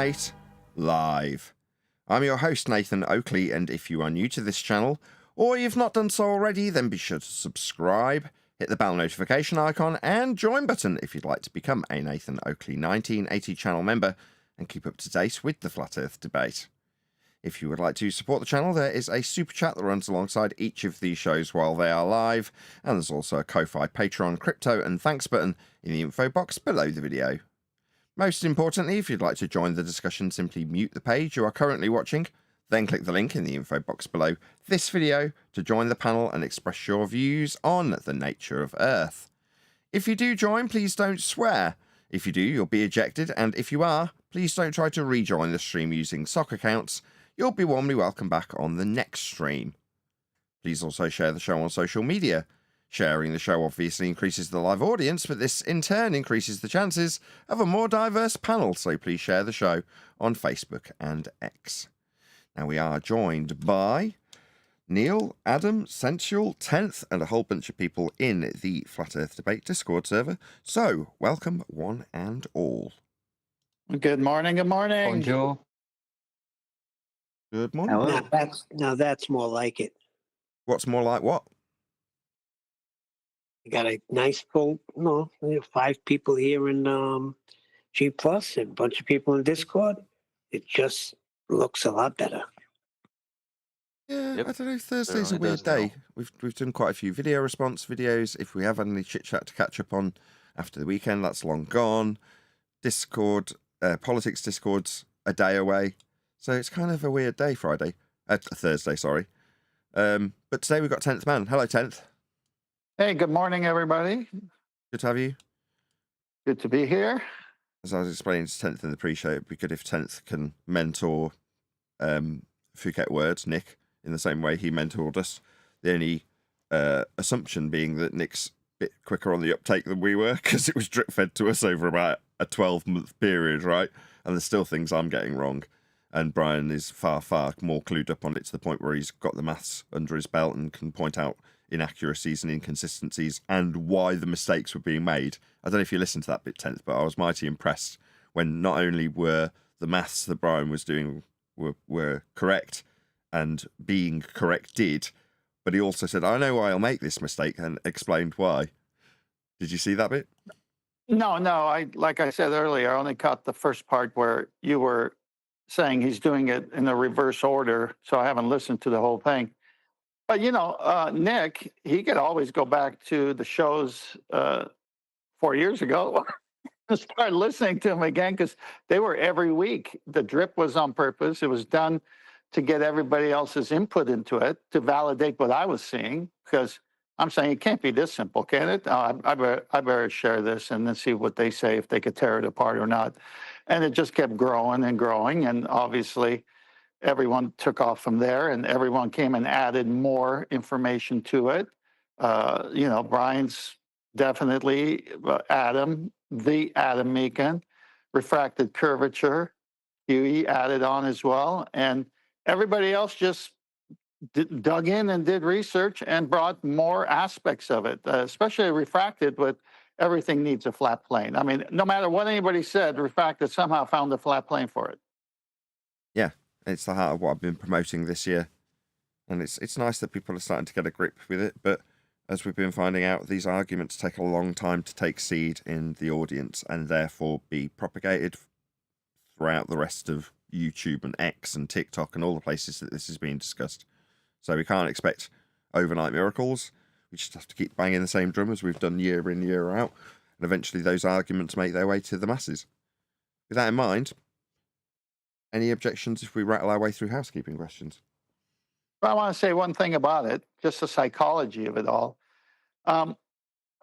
Debate live. I'm your host, Nathan Oakley, and if you are new to this channel, or you've not done so already, then be sure to subscribe, hit the bell notification icon, and join button if you'd like to become a Nathan Oakley 1980 channel member and keep up to date with the Flat Earth debate. If you would like to support the channel, there is a super chat that runs alongside each of these shows while they are live, and there's also a Ko-Fi, Patreon, crypto, and thanks button in the info box below the video. Most importantly, if you'd like to join the discussion, simply mute the page you are currently watching, then click the link in the info box below this video to join the panel and express your views on the nature of Earth. If you do join, please don't swear. If you do, you'll be ejected, and if you are, please don't try to rejoin the stream using sock accounts. You'll be warmly welcome back on the next stream. Please also share the show on social media. Sharing the show obviously increases the live audience, but this in turn increases the chances of a more diverse panel, so please share the show on Facebook and X. Now we are joined by Neil, Adam, Sensual, 10th, and a whole bunch of people in the Flat Earth Debate Discord server. So, welcome one and all. Good morning, good morning. Bonjour. Good morning. Hello. Now that's more like it. What's more like what? You got a nice full, 5 people here in G Plus and a bunch of people in Discord. It just looks a lot better. Yeah, Yep. I don't know. Thursday's a Certainly weird does day. now. We've done quite a few video response videos. If we have any chit chat to catch up on after the weekend, that's long gone. Discord, politics Discord's a day away, so it's kind of a weird day. Thursday, sorry. But today we've got 10th man. Hello, 10th. Hey, good morning, everybody. Good to have you. Good to be here. As I was explaining to 10th in the pre-show, it'd be good if 10th can mentor Phuket Words, Nick, in the same way he mentored us. The only assumption being that Nick's a bit quicker on the uptake than we were, because it was drip-fed to us over about a 12-month period, right? And there's still things I'm getting wrong. And Brian is far, far more clued up on it to the point where he's got the maths under his belt and can point out inaccuracies and inconsistencies and why the mistakes were being made. I don't know if you listened to that bit, 10th, but I was mighty impressed when not only were the maths that Brian was doing were correct and being corrected, but he also said, I know why I'll make this mistake, and explained why. Did you see that bit? No, like I said earlier, I only caught the first part where you were saying he's doing it in the reverse order, so I haven't listened to the whole thing. But, Nick, he could always go back to the shows 4 years ago and start listening to them again, because they were every week. The drip was on purpose. It was done to get everybody else's input into it, to validate what I was seeing, because I'm saying it can't be this simple, can it? I better share this and then see what they say, if they could tear it apart or not. And it just kept growing and growing, and obviously everyone took off from there, and everyone came and added more information to it. Brian's definitely Adam, the Adam Meakin, refracted curvature, Huey added on as well, and everybody else just dug in and did research and brought more aspects of it, especially refracted. With everything needs a flat plane. I mean, no matter what anybody said, refracted somehow found a flat plane for it. Yeah, it's the heart of what I've been promoting this year. And it's nice that people are starting to get a grip with it, but as we've been finding out, these arguments take a long time to take seed in the audience and therefore be propagated throughout the rest of YouTube and X and TikTok and all the places that this is being discussed. So we can't expect overnight miracles. We just have to keep banging the same drum as we've done year in, year out. And eventually those arguments make their way to the masses. With that in mind, any objections if we rattle our way through housekeeping questions? But I want to say one thing about it, just the psychology of it all. To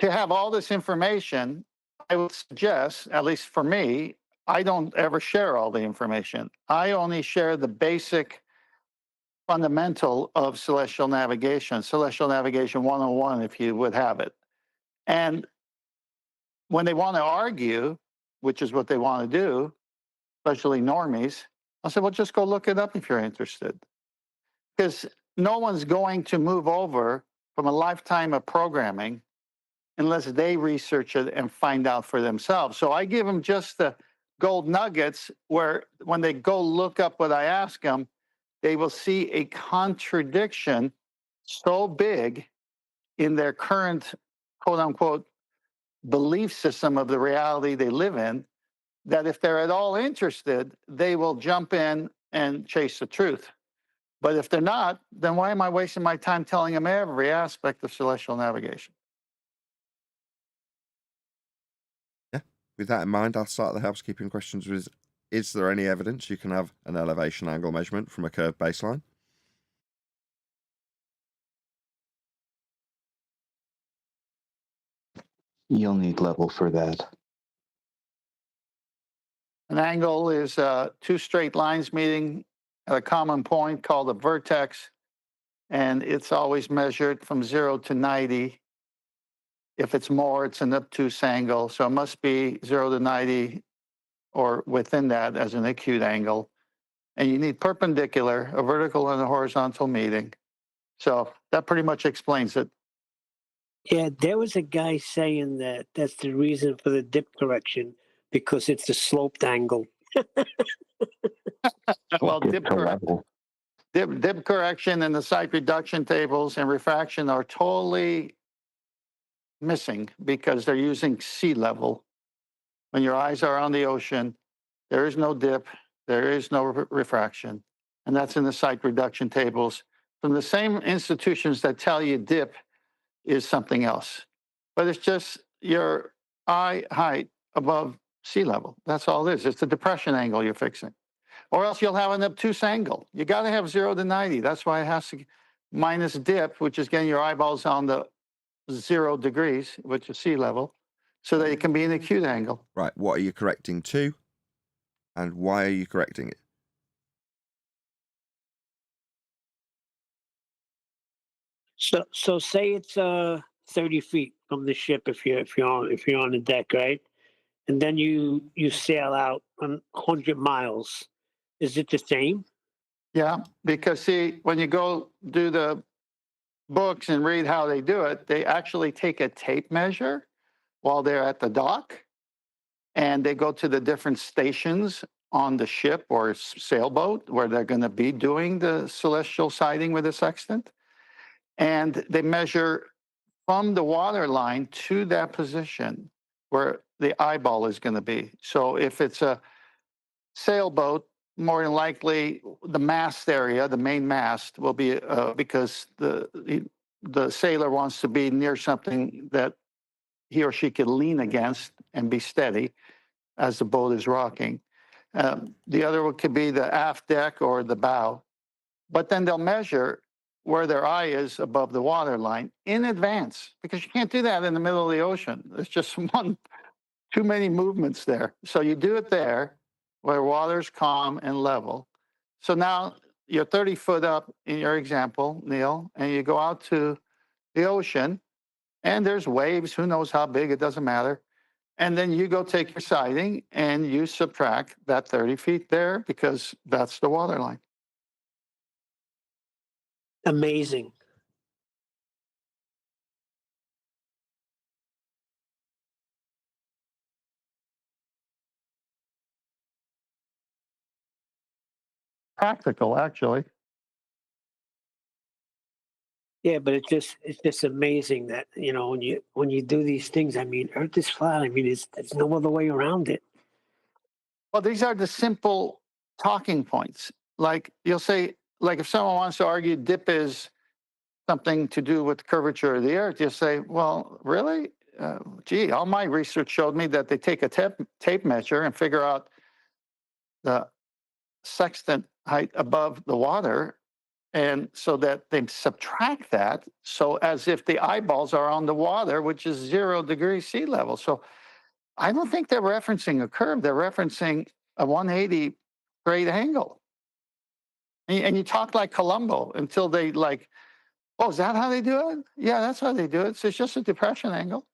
have all this information, I would suggest, at least for me, I don't ever share all the information. I only share the basic fundamental of celestial navigation 101, if you would have it. And when they want to argue, which is what they want to do, especially normies, I'll say, well, just go look it up if you're interested. Because no one's going to move over from a lifetime of programming unless they research it and find out for themselves. So I give them just the gold nuggets where when they go look up what I ask them, they will see a contradiction so big in their current quote unquote belief system of the reality they live in that if they're at all interested, they will jump in and chase the truth. But if they're not, then why am I wasting my time telling them every aspect of celestial navigation? Yeah. With that in mind, I'll start the housekeeping questions with, is there any evidence you can have an elevation angle measurement from a curved baseline? You'll need level for that. An angle is two straight lines meeting at a common point called a vertex, and it's always measured from 0 to 90. If it's more, it's an obtuse angle. So it must be 0 to 90 or within that as an acute angle. And you need perpendicular, a vertical and a horizontal meeting. So that pretty much explains it. Yeah, there was a guy saying that that's the reason for the dip correction because it's a sloped angle. Well, Get to level. dip correction and the site reduction tables and refraction are totally missing because they're using sea level. When your eyes are on the ocean, there is no dip, there is no refraction. And that's in the site reduction tables from the same institutions that tell you dip is something else. But it's just your eye height above sea level. That's all it is. It's the depression angle you're fixing. Or else you'll have an obtuse angle. You got to have 0 to 90. That's why it has to minus dip, which is getting your eyeballs on the 0 degrees, which is sea level, so that it can be an acute angle. Right. What are you correcting to? And why are you correcting it? So say it's 30 feet from the ship if you're on the deck, right? And then you sail out on 100 miles. Is it the same? Yeah, because see, when you go do the books and read how they do it, they actually take a tape measure while they're at the dock and they go to the different stations on the ship or sailboat where they're going to be doing the celestial sighting with the sextant. And they measure from the water line to that position where the eyeball is going to be. So if it's a sailboat, more than likely the mast area, the main mast, will be because the sailor wants to be near something that he or she can lean against and be steady as the boat is rocking. The other one could be the aft deck or the bow. But then they'll measure where their eye is above the water line in advance because you can't do that in the middle of the ocean. There's just too many movements there. So you do it there where water's calm and level. So now you're 30 foot up in your example, Neil, and you go out to the ocean and there's waves, who knows how big, it doesn't matter. And then you go take your sighting and you subtract that 30 feet there because that's the water line. Amazing. Practical, actually. Yeah, but it's just amazing that when you do these things. I mean, Earth is flat. I mean, there's no other way around it. Well, these are the simple talking points. Like you'll say, like if someone wants to argue dip is something to do with the curvature of the Earth, you'll say, well, really? Gee, all my research showed me that they take a tape measure and figure out the sextant height above the water. And so that they subtract that. So as if the eyeballs are on the water, which is 0 degrees sea level. So I don't think they're referencing a curve. They're referencing a 180 grade angle. And you talk like Columbo until they like, oh, is that how they do it? Yeah, that's how they do it. So it's just a depression angle.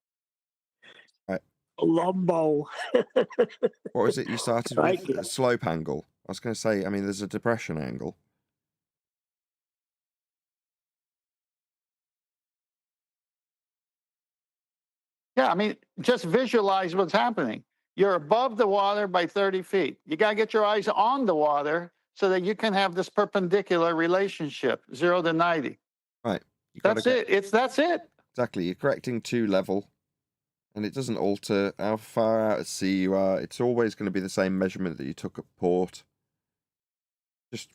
Right. Columbo. What was it you started Right. with? A slope angle. I was going to say, I mean, there's a depression angle. Yeah, I mean, just visualize what's happening. you're above the water by 30 feet. You got to get your eyes on the water so that you can have this perpendicular relationship, 0 to 90. Right. That's it. That's it. Exactly. You're correcting to level, and it doesn't alter how far out at sea you are. It's always going to be the same measurement that you took at port. Just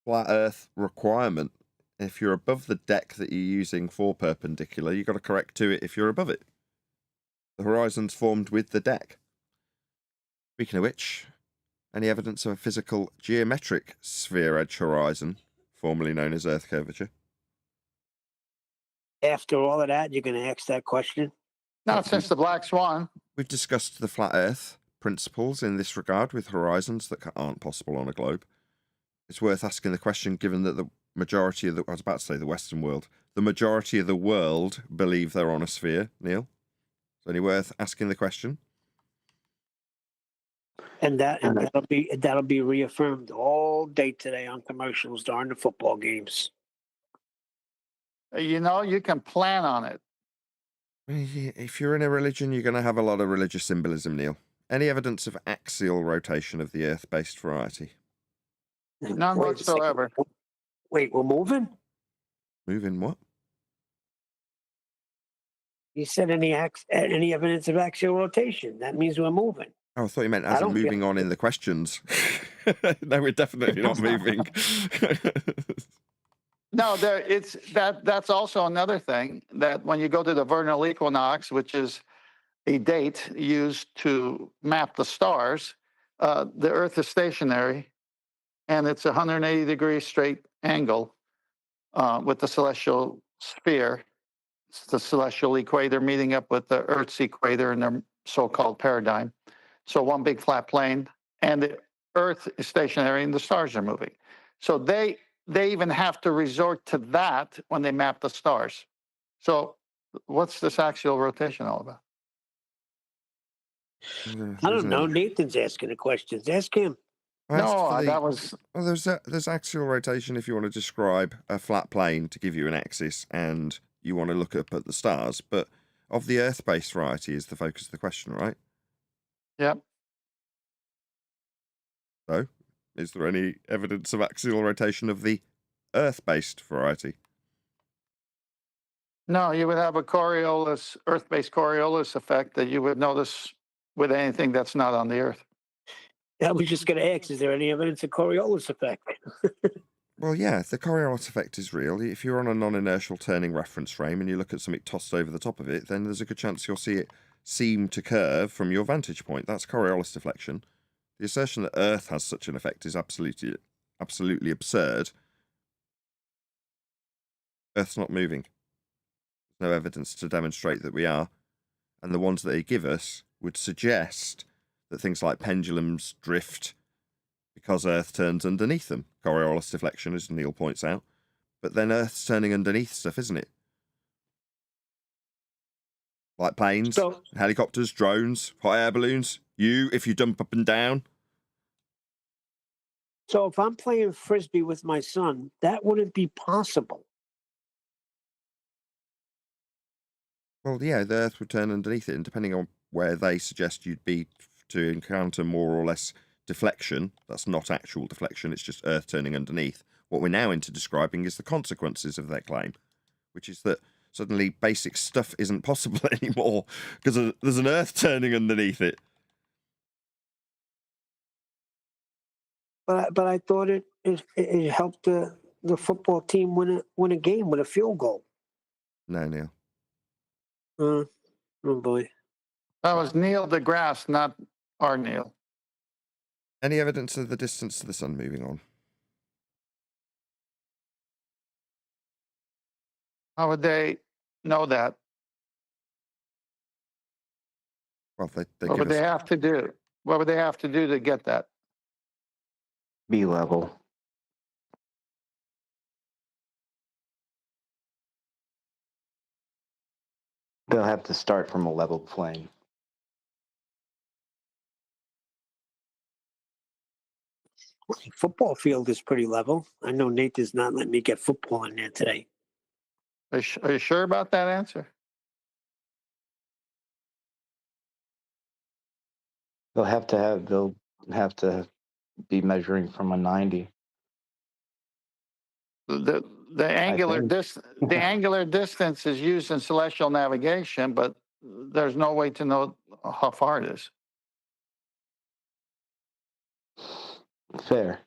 flat Earth requirement. If you're above the deck that you're using for perpendicular, you've got to correct to it if you're above it. The horizon's formed with the deck. Speaking of which, any evidence of a physical geometric sphere edge horizon, formerly known as Earth curvature? After all of that, you're going to ask that question? Not since the Black Swan. We've discussed the flat Earth principles in this regard with horizons that aren't possible on a globe. It's worth asking the question, given that the majority of the, I was about to say the Western world, the majority of the world believe they're on a sphere, Neil. Is it any worth asking the question? And that'll be reaffirmed all day today on commercials during the football games. You know, you can plan on it. If you're in a religion, you're going to have a lot of religious symbolism, Neil. Any evidence of axial rotation of the Earth-based variety? None Wait a whatsoever. second. Wait, we're moving? Moving what? You said any evidence of axial rotation. That means we're moving. Oh, I thought you meant I as in don't feel- moving on in the questions. No, we're definitely not moving. No, that's also another thing, that when you go to the vernal equinox, which is a date used to map the stars, the Earth is stationary, and it's a 180-degree straight angle with the celestial sphere. It's the celestial equator meeting up with the Earth's equator in their so-called paradigm. So one big flat plane, and the Earth is stationary and the stars are moving. So they even have to resort to that when they map the stars. So what's this axial rotation all about? I don't know. Nathan's asking the questions. Ask him. That was... Well, there's axial rotation if you want to describe a flat plane to give you an axis, and you want to look up at the stars. But of the Earth-based variety is the focus of the question, right? Yep. So, is there any evidence of axial rotation of the Earth-based variety? No, you would have a Coriolis, Earth-based Coriolis effect that you would notice with anything that's not on the Earth. I was just going to ask, is there any evidence of Coriolis effect? Well, yeah, the Coriolis effect is real. If you're on a non-inertial turning reference frame and you look at something tossed over the top of it, then there's a good chance you'll see it seem to curve from your vantage point. That's Coriolis deflection. The assertion that Earth has such an effect is absolutely absurd. Earth's not moving. There's no evidence to demonstrate that we are. And the ones that they give us would suggest that things like pendulums drift because Earth turns underneath them. Coriolis deflection, as Neil points out. But then Earth's turning underneath stuff, isn't it? Like planes, helicopters, drones, hot air balloons. If you jump up and down. So if I'm playing Frisbee with my son, that wouldn't be possible. Well, yeah, the Earth would turn underneath it, and depending on where they suggest you'd be to encounter more or less deflection, that's not actual deflection, it's just Earth turning underneath. What we're now into describing is the consequences of their claim, which is that suddenly basic stuff isn't possible anymore because there's an Earth turning underneath it. But I thought it helped the football team win a game with a field goal. No, Neil. Oh boy. That was Neil deGrasse, not our Neil. Any evidence of the distance to the sun moving on? How would they know that? Well, they What would they have to do? What would they have to do to get that? Be level. They'll have to start from a level plane. Football field is pretty level. I know Nathan's not letting me get football in there today. Are you sure about that answer? They'll have to be measuring from a 90. The angular think. the angular distance is used in celestial navigation, but there's no way to know how far it is Fair.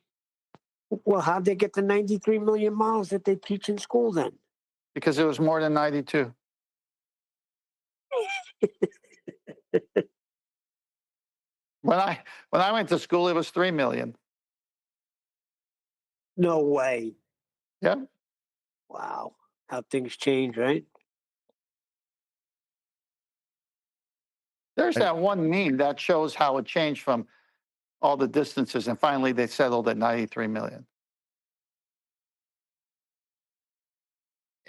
Well, how'd they get the 93 million miles that they teach in school then? because it was more than 92. When I went to school, it was 3 million. No way. Yeah. Wow. How things change, right? There's that one meme that shows how it changed from all the distances, and finally they settled at 93 million.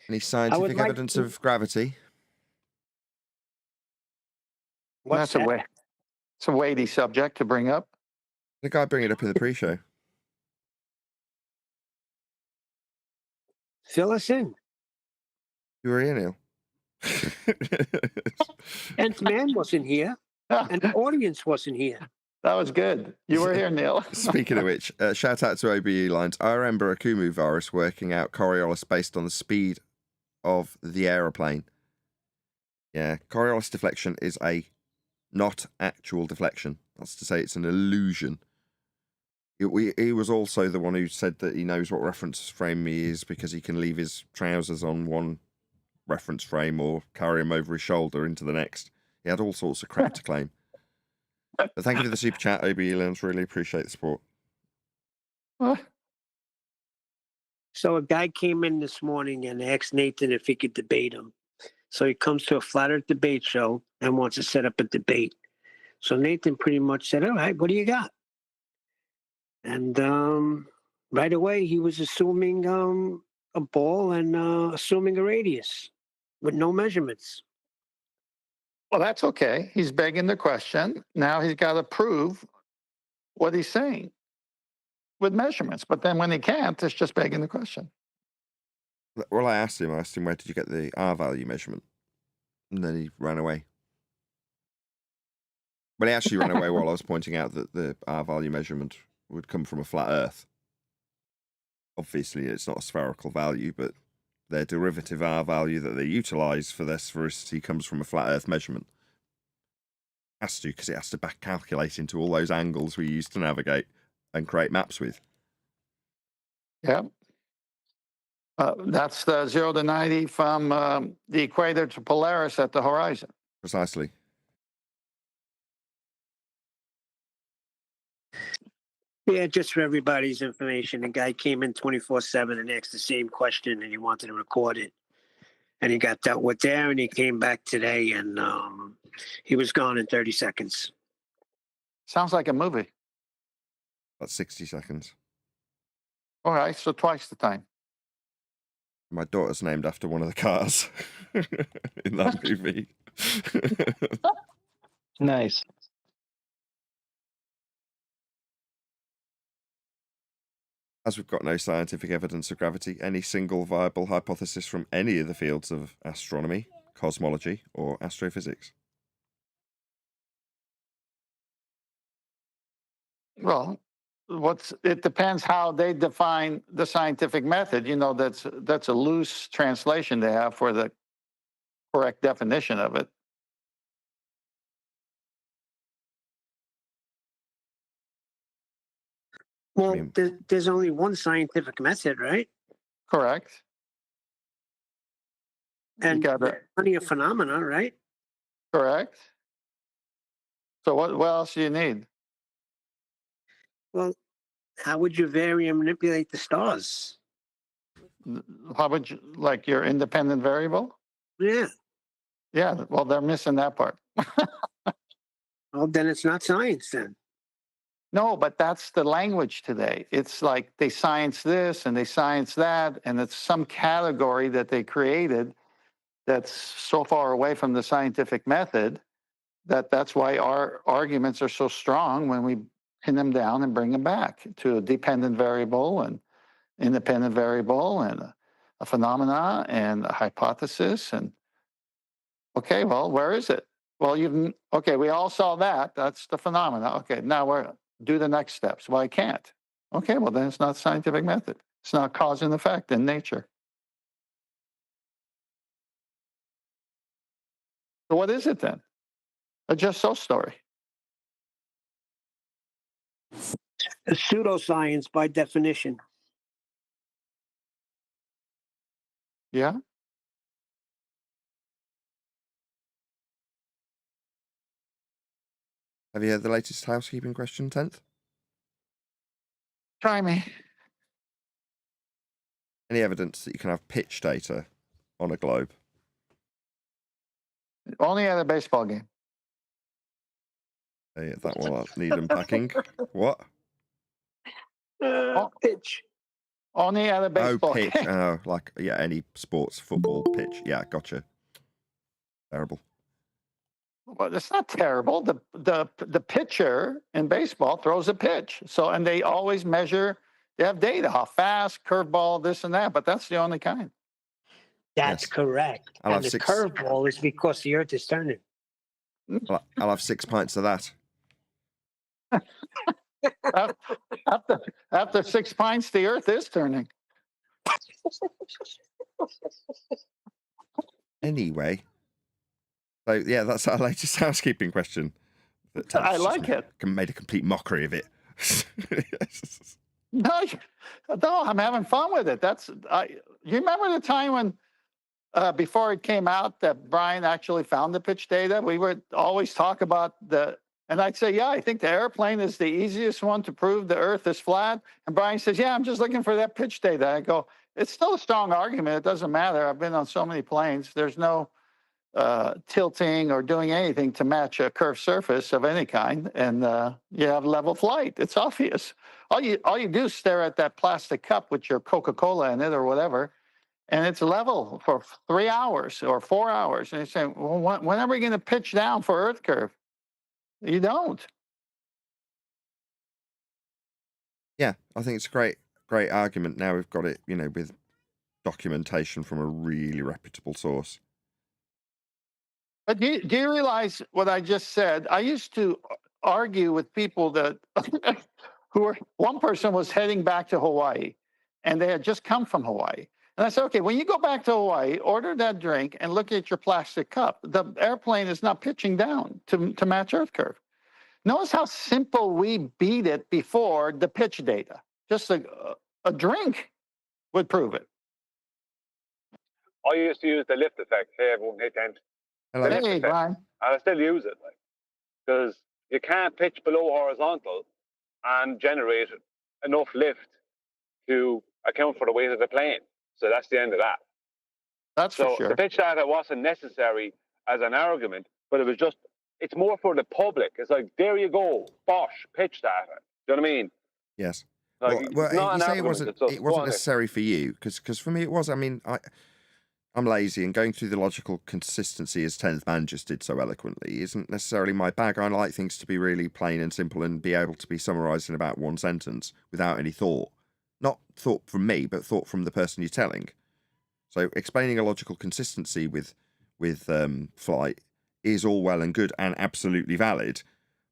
Any scientific like evidence to- of gravity? What's That's that? it's a weighty subject to bring up. The guy bring it up in the pre-show. Fill us in. You were here, Neil. Nth man wasn't here, and the audience wasn't here. That was good. You were here, Neil. Speaking of which, shout out to OBE lines. I remember a Kumu virus working out Coriolis based on the speed of the aeroplane. Yeah, Coriolis deflection is a not actual deflection. That's to say, it's an illusion. He was also the one who said that he knows what reference frame he is because he can leave his trousers on one reference frame or carry him over his shoulder into the next. He had all sorts of crap to claim. But thank you for the super chat, OBE lines. Really appreciate the support. So a guy came in this morning and asked Nathan if he could debate him. So he comes to a flat earth debate show and wants to set up a debate. So Nathan pretty much said, all right, what do you got? And right away he was assuming a ball and assuming a radius with no measurements. Well, that's okay. He's begging the question. Now he's got to prove what he's saying with measurements. But then when he can't, it's just begging the question. Well, I asked him, where did you get the R value measurement? And then he ran away. Well, he actually ran away while I was pointing out that the R value measurement would come from a flat Earth. Obviously, it's not a spherical value, but their derivative R value that they utilize for their sphericity comes from a flat Earth measurement. Has to, because it has to back calculate into all those angles we use to navigate and create maps with. Yeah. That's the 0 to 90 from the equator to Polaris at the horizon. Precisely. Yeah, just for everybody's information, the guy came in 24/7 and asked the same question, and he wanted to record it. And he got dealt with there, and he came back today, and he was gone in 30 seconds. Sounds like a movie. That's 60 seconds. All right, so twice the time. My daughter's named after one of the cars in that movie. Nice. As we've got no scientific evidence of gravity, any single viable hypothesis from any of the fields of astronomy, cosmology, or astrophysics? Well, it depends how they define the scientific method. You know, that's a loose translation they have for the correct definition of it. Well, mean- there's only one scientific method, right? Correct. And got it. plenty of phenomena, right? Correct. So what else do you need? Well, how would you vary and manipulate the stars? How would you, like your independent variable? Yeah. Yeah, well, they're missing that part. Well, then it's not science then. No, but that's the language today. It's like they science this and they science that, and it's some category that they created that's so far away from the scientific method that's why our arguments are so strong when we pin them down and bring them back to a dependent variable and independent variable and a phenomena and a hypothesis. And okay, well, where is it? Well, okay, we all saw that. That's the phenomena. Okay, now we're do the next steps. Well, I can't. Okay, well, then it's not scientific method. It's not cause and effect in nature. So what is it then? A just so story. A pseudoscience by definition. Yeah. Have you heard the latest housekeeping question, 10th? Try me. Any evidence that you can have pitch data on a globe? Only at a baseball game. Hey, that will need unpacking. What? Pitch. Only at a Oh, baseball pitch. game. Oh, like, yeah, any sports, football, pitch. Yeah, gotcha. Terrible. Well, it's not terrible. The pitcher in baseball throws a pitch. So, and they always measure. They have data, how fast, curveball, this and that. But that's the only kind. That's Yes. Correct. I'll And have the 6. curveball is because the Earth is turning. I'll have 6 pints of that. After 6 pints, the Earth is turning. Anyway. So, yeah, that's our latest housekeeping question. I like it. Made a complete mockery of it. No, I'm having fun with it. You remember the time when, before it came out, that Brian actually found the pitch data? We would always talk about and I'd say, yeah, I think the airplane is the easiest one to prove the Earth is flat. And Brian says, yeah, I'm just looking for that pitch data. I go, it's still a strong argument. It doesn't matter. I've been on so many planes. There's no tilting or doing anything to match a curved surface of any kind, and you have level flight. It's obvious. All you do is stare at that plastic cup with your Coca-Cola in it or whatever, and it's level for 3 hours or 4 hours. And you say, well, when are we going to pitch down for Earth curve? You don't. Yeah, I think it's a great argument. Now we've got it, with documentation from a really reputable source. But do you realize what I just said? I used to argue with people that one person was heading back to Hawaii, and they had just come from Hawaii. And I said, okay, when you go back to Hawaii, order that drink and look at your plastic cup. The airplane is not pitching down to match Earth curve. Notice how simple we beat it before the pitch data. Just a drink would prove it. I used to use the lift effect. Hey, everyone, hey, Kent. Hello. Hey, Brian. I still use it, because you can't pitch below horizontal and generate enough lift to account for the weight of the plane. So that's the end of that. That's for sure. The pitch data wasn't necessary as an argument, but it's more for the public. It's like, there you go, bosh, pitch data. Do you know what I mean? Yes. Like, Well, you say it argument, wasn't necessary for you, because for me it was. I mean, I'm lazy, and going through the logical consistency, as 10th Man just did so eloquently, isn't necessarily my bag. I like things to be really plain and simple and be able to be summarised in about one sentence without any thought. Not thought from me, but thought from the person you're telling. So explaining a logical consistency with flight is all well and good and absolutely valid.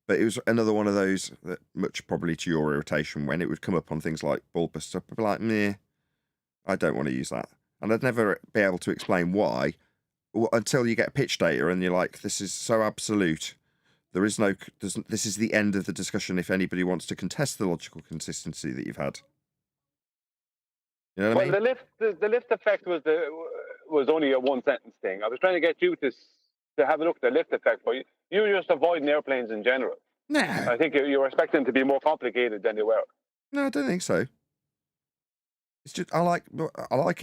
But it was another one of those that, much probably to your irritation, when it would come up on things like bulbous stuff, I'd be like, meh, I don't want to use that. And I'd never be able to explain why until you get pitch data and you're like, this is so absolute. This is the end of the discussion if anybody wants to contest the logical consistency that you've had. You know what I mean? The lift effect was only a one sentence thing. I was trying to get you to have a look at the lift effect, but you were just avoiding airplanes in general. No. I think you were expecting them to be more complicated than they were. No, I don't think so. It's just I like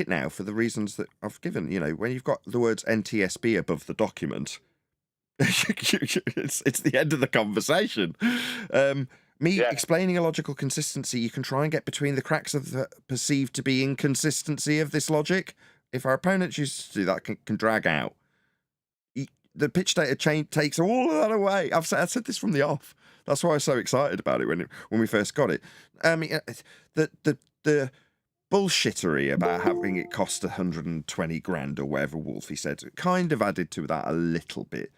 it now for the reasons that I've given. When you've got the words NTSB above the document, it's the end of the conversation. Explaining a logical consistency, you can try and get between the cracks of the perceived to be inconsistency of this logic. If our opponents used to do that, can drag out. The pitch data chain takes all of that away. I said this from the off. That's why I was so excited about it when we first got it. I mean, the bullshittery about having it cost 120 grand or whatever Wolfie said kind of added to that a little bit.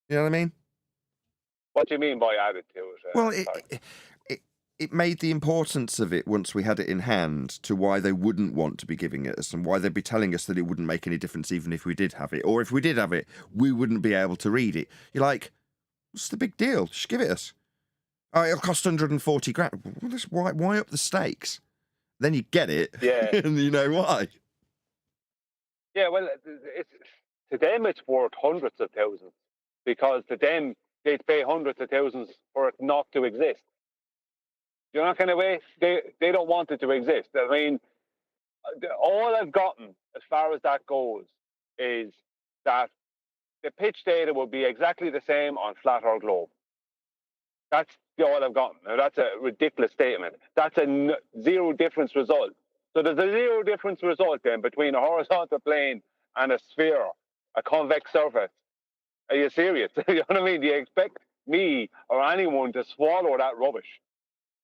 You know what I mean? What do you mean by added to it? Well, Sorry. it made the importance of it once we had it in hand to why they wouldn't want to be giving it us and why they'd be telling us that it wouldn't make any difference even if we did have it. Or if we did have it, we wouldn't be able to read it. You're like, what's the big deal? Just give it us. Oh, it'll cost 140 grand. Well, why up the stakes? Then you get it, Yeah. and you know why. Yeah, well, to them it's worth hundreds of thousands because to them they'd pay hundreds of thousands for it not to exist. You know that kind of way? They don't want it to exist. I mean, all I've gotten as far as that goes is that the pitch data will be exactly the same on flat or globe. That's all I've gotten. Now, that's a ridiculous statement. That's a zero difference result. So there's a zero difference result then between a horizontal plane and a sphere, a convex surface. Are you serious? You know what I mean? Do you expect me or anyone to swallow that rubbish?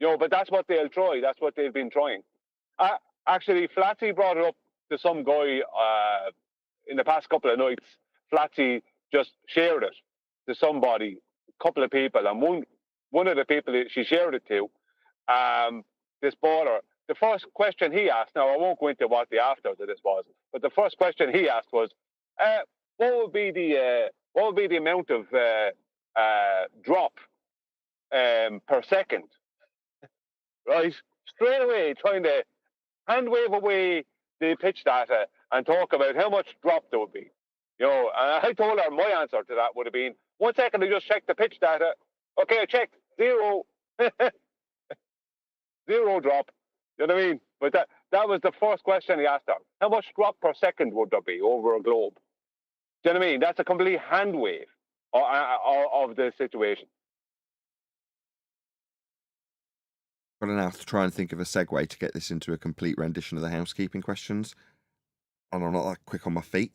You know, but that's what they'll try. That's what they've been trying. Actually, Flatsy brought it up to some guy in the past couple of nights. Flatsy just shared it to somebody, a couple of people, and one of the people she shared it to, this baller, the first question he asked, now I won't go into what the after of this was, but the first question he asked was, what would be the amount of drop per second? Right, straight away trying to hand wave away the pitch data and talk about how much drop there would be. You know, and I told her my answer to that would have been 1 second. I just checked the pitch data. Okay, I checked 0, 0 drop. You know what I mean? But that was the first question he asked her. How much drop per second would there be over a globe? Do you know what I mean? That's a complete hand wave of the situation. Got to now try and think of a segue to get this into a complete rendition of the housekeeping questions. And I'm not that quick on my feet.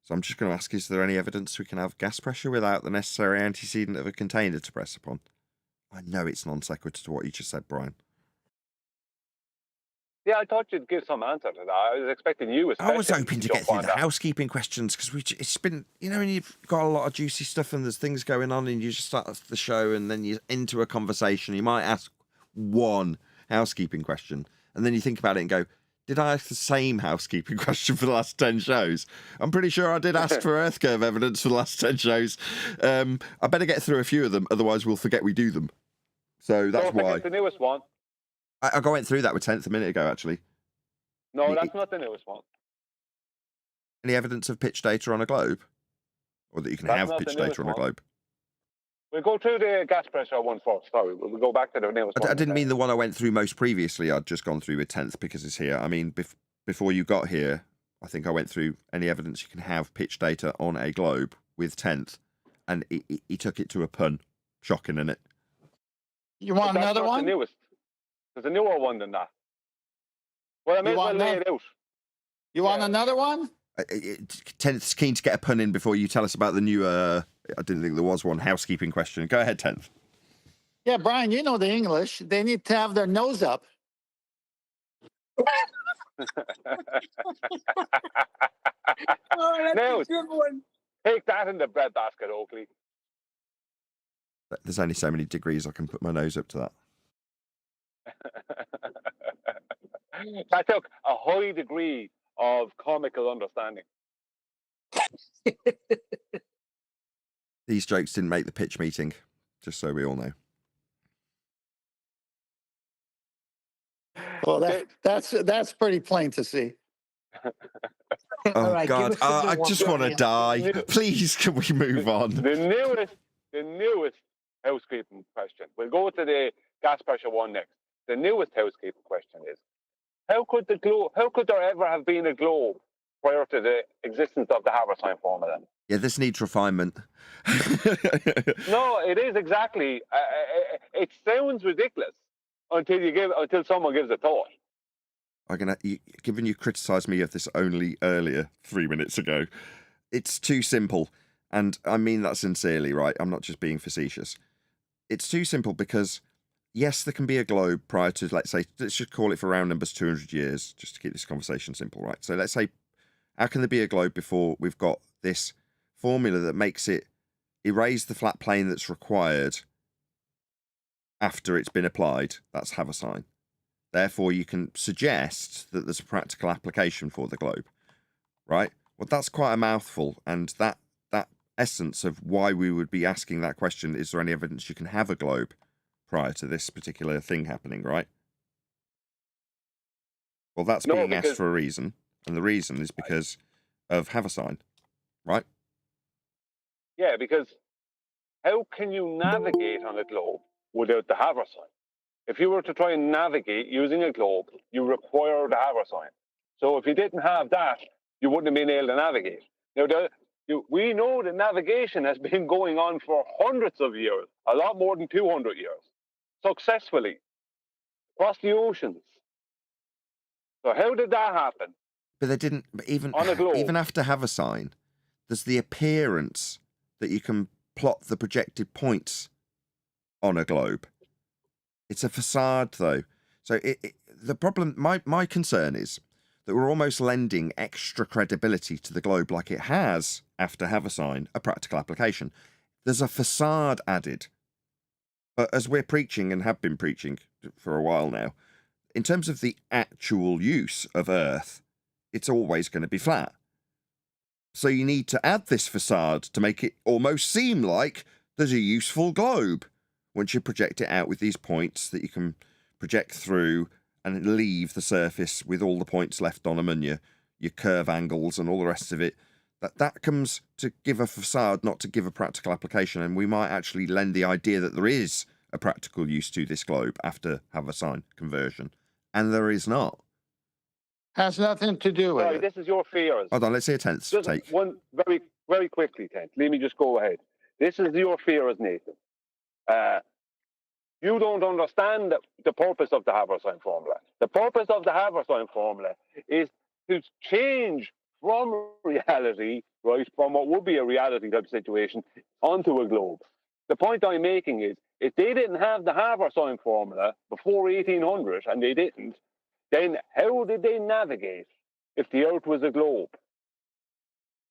So I'm just going to ask, is there any evidence we can have gas pressure without the necessary antecedent of a container to press upon? I know it's non sequitur to what you just said, Brian. Yeah, I thought you'd give some answer to that. I was expecting you. I was hoping to get through the that. housekeeping questions because it's been, you know, when you've got a lot of juicy stuff and there's things going on and you just start the show and then you're into a conversation, you might ask one housekeeping question and then you think about it and go, did I ask the same housekeeping question for the last 10 shows? I'm pretty sure I did ask for Earth curve evidence for the last 10 shows. I better get through a few of them, otherwise we'll forget we do them. So that's why. The newest one. I went through that with 10th a minute ago, actually. No, that's not the newest one. Any evidence of pitch data on a globe? Or that you can have pitch data on a globe? We'll go through the gas pressure one first. Sorry, we'll go back to the newest one. I didn't mean the one I went through most previously. I'd just gone through with 10th because it's here. I mean, before you got here, I think I went through any evidence you can have pitch data on a globe with 10th. And he took it to a pun. Shocking, isn't it? You want another one? The newest. There's a newer one than that. Well, I may as well lay it out. You want another one? 10th's keen to get a pun in before you tell us about the new, I didn't think there was one, housekeeping question. Go ahead, 10th. Yeah, Brian, you know the English. They need to have their nose up. Oh, that's Now, a good one. take that in the breadbasket, Oakley. There's only so many degrees I can put my nose up to that. That took a high degree of comical understanding. These jokes didn't make the pitch meeting, just so we all know. Well, that's pretty plain to see. Oh, right, God, I just want to die. Please, can we move on? The newest housekeeping question. We'll go to the gas pressure one next. The newest housekeeping question is, how could there ever have been a globe prior to the existence of the Habermas formula? Yeah, this needs refinement. No, it is exactly. It sounds ridiculous until someone gives a thought. Given you criticised me of this only earlier 3 minutes ago, it's too simple, and I mean that sincerely, right? I'm not just being facetious. It's too simple because, yes, there can be a globe prior to, let's just call it for round numbers 200 years, just to keep this conversation simple, right? So let's say, how can there be a globe before we've got this formula that makes it erase the flat plane that's required after it's been applied. That's have a sign. Therefore, you can suggest that there's a practical application for the globe, right? Well, that's quite a mouthful, and that essence of why we would be asking that question, is there any evidence you can have a globe prior to this particular thing happening, right? Well, that's being asked for a reason, and the reason is because of have a sign, right? Yeah, because how can you navigate on a globe without the have a sign? If you were to try and navigate using a globe, you require the have a sign. So if you didn't have that, you wouldn't have been able to navigate. Now, we know that navigation has been going on for hundreds of years, a lot more than 200 years, successfully, across the oceans. So how did that happen? But they didn't, even on a globe. Even after have a sign, there's the appearance that you can plot the projected points on a globe. It's a facade, though. So the problem, my concern is that we're almost lending extra credibility to the globe, like it has, after have a sign, a practical application. There's a facade added. But as we're preaching, and have been preaching for a while now, in terms of the actual use of Earth, it's always going to be flat. So you need to add this facade to make it almost seem like there's a useful globe once you project it out with these points that you can project through and leave the surface with all the points left on them and your curve angles and all the rest of it. That comes to give a facade, not to give a practical application, and we might actually lend the idea that there is a practical use to this globe after have a sign conversion, and there is not. Has nothing to do with Sorry, it. this is your fears. Hold on, let's see a tenth Just take. one very, very quickly, Tent. Let me just go ahead. This is your fears, Nathan. You don't understand the purpose of the Habersign formula. The purpose of the Habersign formula is to change from reality, right, from what would be a reality type situation, onto a globe. The point I'm making is, if they didn't have the Habersign formula before 1800, and they didn't, then how did they navigate if the Earth was a globe?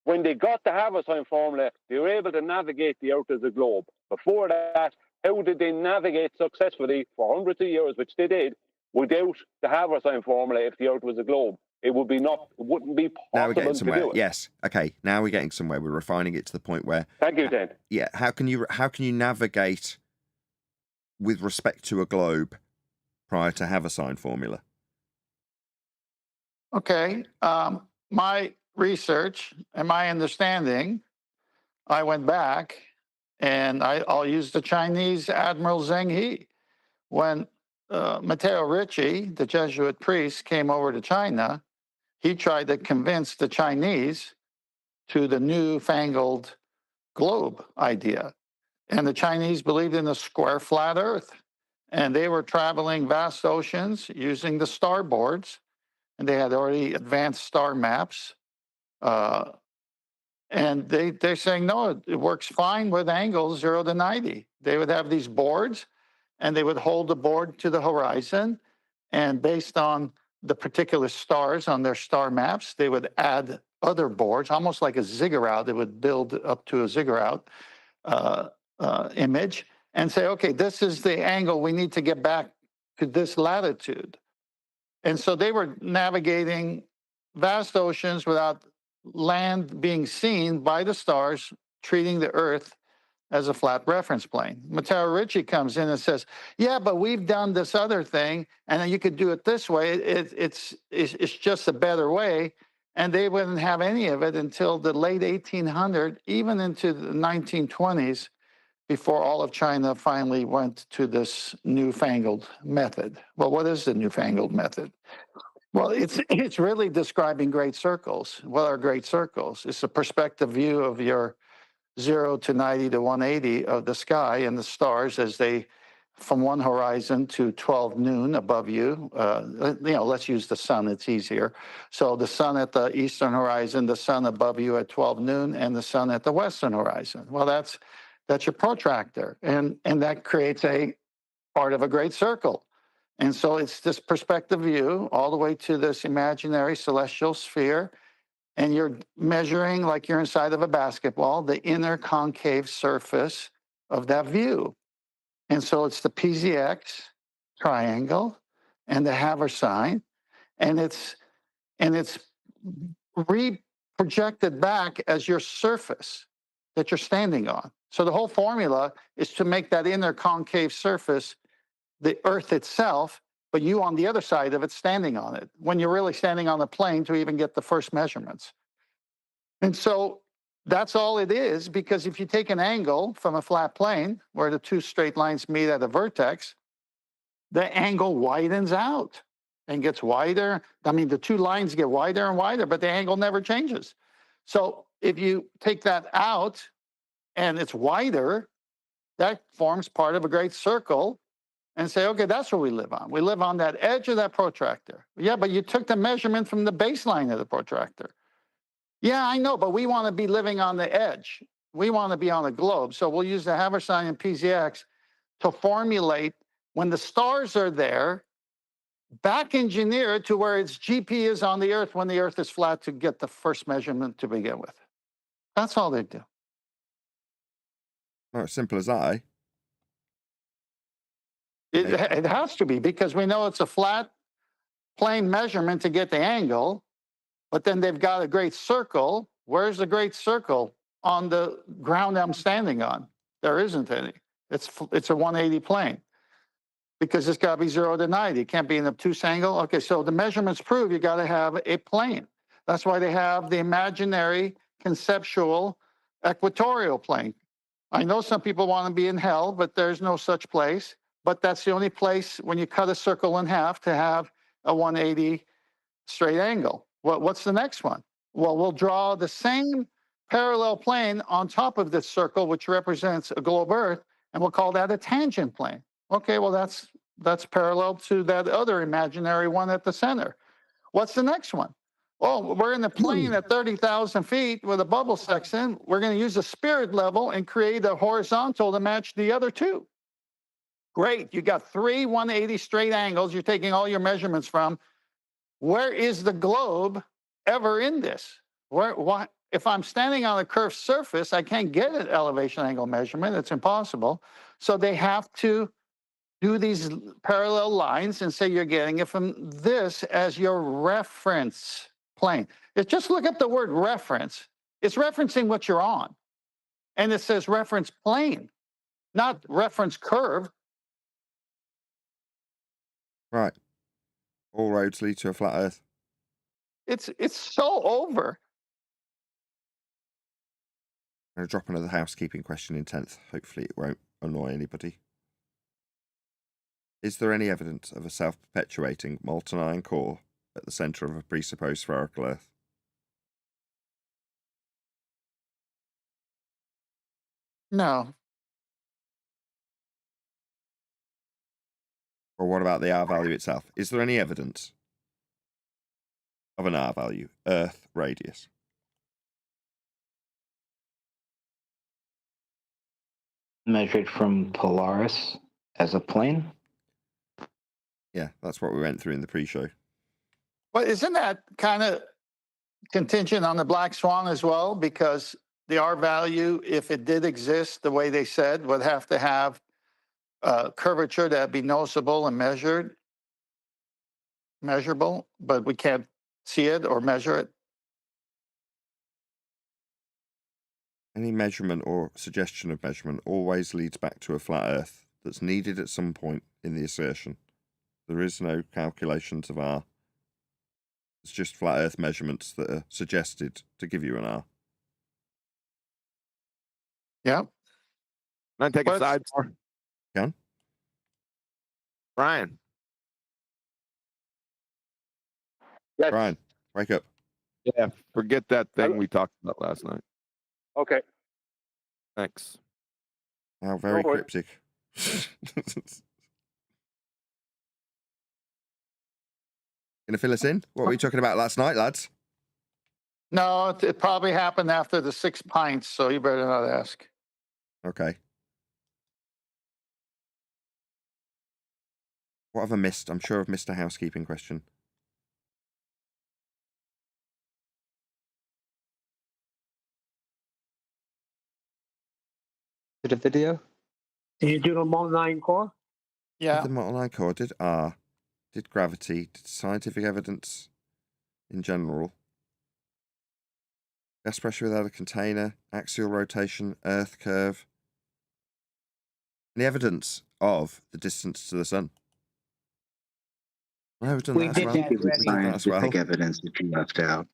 When they got the Habersign formula, they were able to navigate the Earth as a globe. Before that, how did they navigate successfully for hundreds of years, which they did, without the Habersign formula if the Earth was a globe? It wouldn't be possible Now we're getting to somewhere. do it. Yes. Okay. Now we're getting somewhere. We're refining it to the point where. Thank you, Dan. Yeah. How can you navigate with respect to a globe prior to Habersign formula? Okay. My research and my understanding, I went back and I'll use the Chinese Admiral Zheng He. When Matteo Ricci, the Jesuit priest, came over to China, he tried to convince the Chinese to the newfangled globe idea. And the Chinese believed in a square, flat Earth. And they were traveling vast oceans using the starboards. And they had already advanced star maps. And they're saying, no, it works fine with angles 0 to 90. They would have these boards, and they would hold the board to the horizon. And based on the particular stars on their star maps, they would add other boards, almost like a ziggurat. They would build up to a ziggurat image and say, okay, this is the angle we need to get back to this latitude. And so they were navigating vast oceans without land being seen by the stars, treating the Earth as a flat reference plane. Matteo Ricci comes in and says, yeah, but we've done this other thing, and you could do it this way. It's just a better way. And they wouldn't have any of it until the late 1800s, even into the 1920s, before all of China finally went to this newfangled method. Well, what is the newfangled method? Well, it's really describing great circles. What are great circles? It's a perspective view of your 0 to 90 to 180 of the sky and the stars as they, from one horizon to 12 noon above you. Let's use the sun, it's easier. So the sun at the eastern horizon, the sun above you at 12 noon, and the sun at the western horizon. Well, that's your protractor, and that creates a part of a great circle. And so it's this perspective view all the way to this imaginary celestial sphere. and you're measuring like you're inside of a basketball, the inner concave surface of that view. And so it's the PZX triangle and the Haversine, and it's projected back as your surface that you're standing on. So the whole formula is to make that inner concave surface the Earth itself, but you on the other side of it standing on it, when you're really standing on the plane to even get the first measurements. And so that's all it is, because if you take an angle from a flat plane where the two straight lines meet at a vertex, the angle widens out and gets wider. I mean, the two lines get wider and wider, but the angle never changes. So if you take that out and it's wider, that forms part of a great circle, and say, okay, that's what we live on. We live on that edge of that protractor. Yeah, but you took the measurement from the baseline of the protractor. Yeah, I know, but we want to be living on the edge. We want to be on a globe. So we'll use the Haversine and PZX to formulate, when the stars are there, back engineer it to where its GP is on the Earth when the Earth is flat, to get the first measurement to begin with. That's all they do. Not as simple as that, eh? It has to be, because we know it's a flat plane measurement to get the angle, but then they've got a great circle. Where's the great circle on the ground I'm standing on? There isn't any. It's a 180 plane, because it's got to be 0 to 90. It can't be an obtuse angle. Okay, so the measurements prove you got to have a plane. That's why they have the imaginary conceptual equatorial plane. I know some people want to be in hell, but there's no such place. But that's the only place, when you cut a circle in half, to have a 180 straight angle. What's the next one? Well, we'll draw the same parallel plane on top of this circle, which represents a globe Earth, and we'll call that a tangent plane. Okay, well, that's parallel to that other imaginary one at the center. What's the next one? Oh, we're in the plane at 30,000 feet with a bubble section. We're going to use a spirit level and create a horizontal to match the other two. Great, you got 3 180 straight angles you're taking all your measurements from. Where is the globe ever in this? Why? If I'm standing on a curved surface, I can't get an elevation angle measurement. It's impossible. So they have to do these parallel lines and say you're getting it from this as your reference plane. Just look up the word reference. It's referencing what you're on. And it says reference plane, not reference curve. Right. All roads lead to a flat Earth. It's so over. I'm going to drop another housekeeping question in 10th. Hopefully it won't annoy anybody. Is there any evidence of a self-perpetuating molten iron core at the centre of a presupposed spherical Earth? No. Or what about the R value itself? Is there any evidence of an R value, Earth radius? Measured from Polaris as a plane? Yeah, that's what we went through in the pre-show. Well, isn't that kind of contingent on the black swan as well? Because the R value, if it did exist the way they said, would have to have curvature that'd be noticeable and measurable, but we can't see it or measure it. Any measurement or suggestion of measurement always leads back to a flat Earth that's needed at some point in the assertion. There is no calculations of R. It's just flat Earth measurements that are suggested to give you an R. Yeah. Can I take a But- sidebar? Can? Brian, Yes. Brian, wake up. yeah, forget that thing Hello? we talked about last night. Okay. Thanks. How very No worries. cryptic. Gonna fill us in? What were we talking about last night, lads? No, it probably happened after the 6 pints, so you better not ask. Okay. What have I missed? I'm sure I've missed a housekeeping question. Did a video? Did you do the Molten core? Yeah. Did the multi-line core, did R, did gravity, did scientific evidence in general, gas pressure without a container, axial rotation, Earth curve, and the evidence of the distance to the sun. No, we've done We that as did well. that It was already. That as well. scientific evidence that you left out.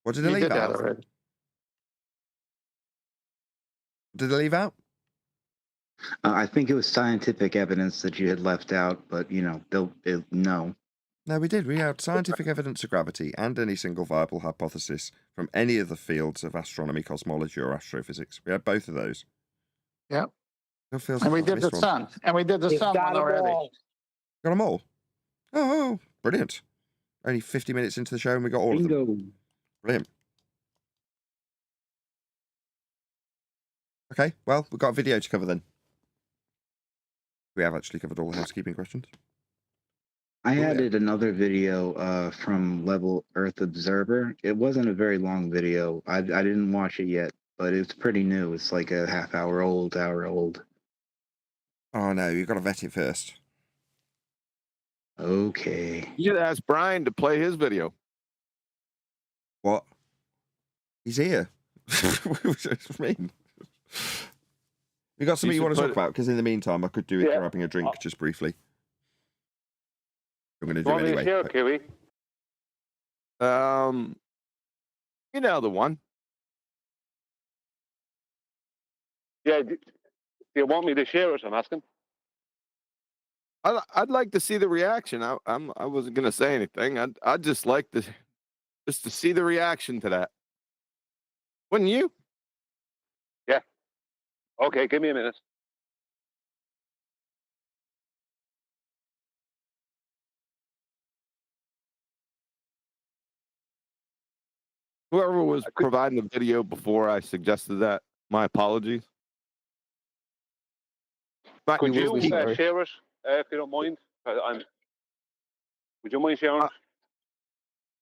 What did it You leave did that out? already. Did it leave out? I think it was scientific evidence that you had left out, but no. No, we did. We had scientific evidence of gravity and any single viable hypothesis from any of the fields of astronomy, cosmology, or astrophysics. We had both of those. Yeah. It feels And we like I've did the missed one. sun. And we did the You've sun got one 'em already. all. Got them all. Oh, brilliant. Only 50 minutes into the show and we got all of them. Bingo. Brilliant. Okay, well, we've got a video to cover then. We have actually covered all the housekeeping questions. I yeah. added another video from Level Earth Observer. It wasn't a very long video. I didn't watch it yet, but it's pretty new. It's like a hour old. Oh no, you've got to vet it first. Okay. You should ask Brian to play his video. What? He's here. What do you mean? You got something you should want to put talk about? Because in the meantime, I could do it Yeah. grabbing a drink just briefly. I'm going to You do want me to anyway. share, but- Kiwi? You know the one. Yeah. Do you want me to share it? I'm asking. I'd like to see the reaction. I wasn't gonna say anything. I'd just like to see the reaction to that. Wouldn't you? Okay, give me a minute. Whoever was providing the video before I suggested that, my apologies. But Could will you be sorry. share it if you don't mind? Would you mind sharing it?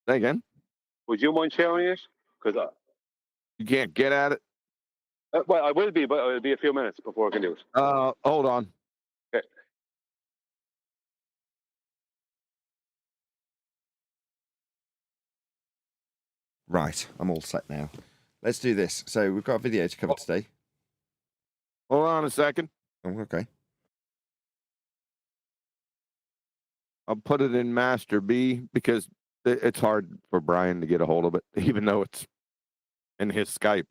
say again? Would you mind sharing it? Because You can't get at it. well, I will be, but it'll be a few minutes before I can do it. Hold on. Okay. Right, I'm all set now. Let's do this. So we've got a video to cover today. Hold on a second. Oh, okay. I'll put it in Master B because it's hard for Brian to get a hold of it, even though it's in his Skype.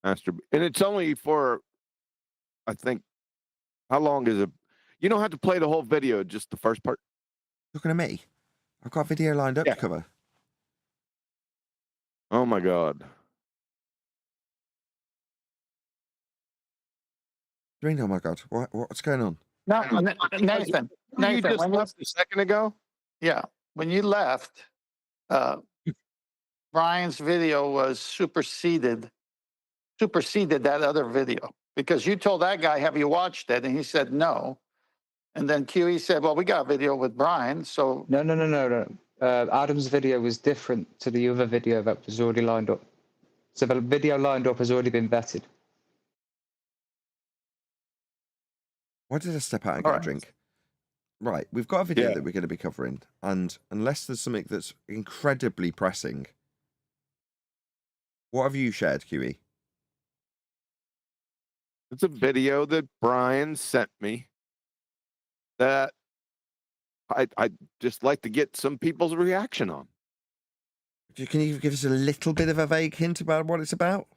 Master B, and it's only for, I think, how long is it? You don't have to play the whole video, just the first part. Looking at me. I've got a video lined up Yeah. to cover. Oh my God. Doing, oh my God, what's going on? No, Nathan. You Nathan, just when you, left a second ago. yeah, when you left, Brian's video was superseded that other video because you told that guy, "Have you watched it?" And he said no. And then QE said, "Well, we got a video with Brian, so No. Adam's video was different to the other video that was already lined up. So the video lined up has already been vetted. Why did I step out and All get a right. drink? Right, we've got a video Yeah. that we're going to be covering, and unless there's something that's incredibly pressing, what have you shared, QE? It's a video that Brian sent me that I just like to get some people's reaction on. Can you give us a little bit of a vague hint about what it's about?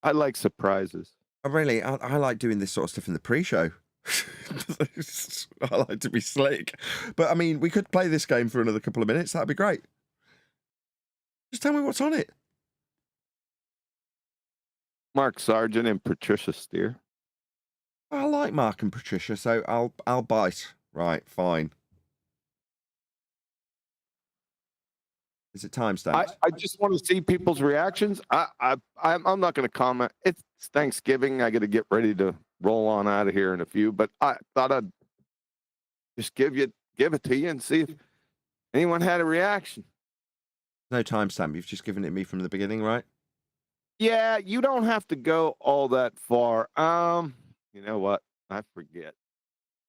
I like surprises. I like doing this sort of stuff in the pre-show. I like to be slick. But, I mean, we could play this game for another couple of minutes. That'd be great. Just tell me what's on it. Mark Sargent and Patricia Steer. I like Mark and Patricia, so I'll bite. Right, fine. Is it timestamped? I just want to see people's reactions. I'm not going to comment. It's Thanksgiving. I got to get ready to roll on out of here in a few. But I thought I'd just give it to you and see if anyone had a reaction. No timestamp. You've just given it me from the beginning, right? Yeah, you don't have to go all that far. You know what? I forget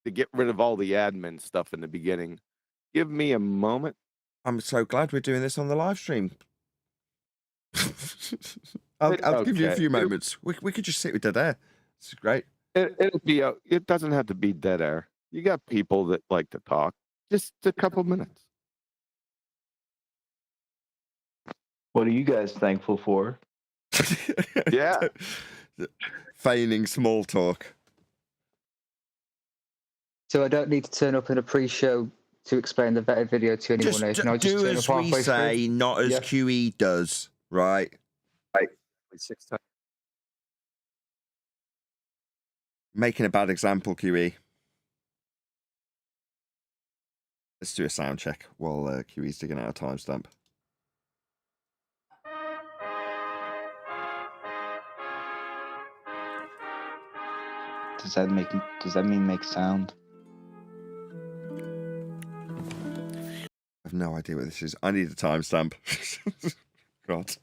to get rid of all the admin stuff in the beginning. Give me a moment. I'm so glad we're doing this on the live stream. I'll give you a Okay. few moments. We could just sit with dead air. It's great. It'll be. It doesn't have to be dead air. You got people that like to talk. Just a couple minutes. What are you guys thankful for? Yeah. Feigning small talk. So I don't need to turn up in a pre-show to explain the vetted video to anyone. Just Nathan. I'll just do turn as up we halfway say, through. not as Yeah. QE does, right? 6 times. Making a bad example, QE. Let's do a sound check while QE's digging out a timestamp. Does that mean make sound? I have no idea what this is. I need a timestamp. God.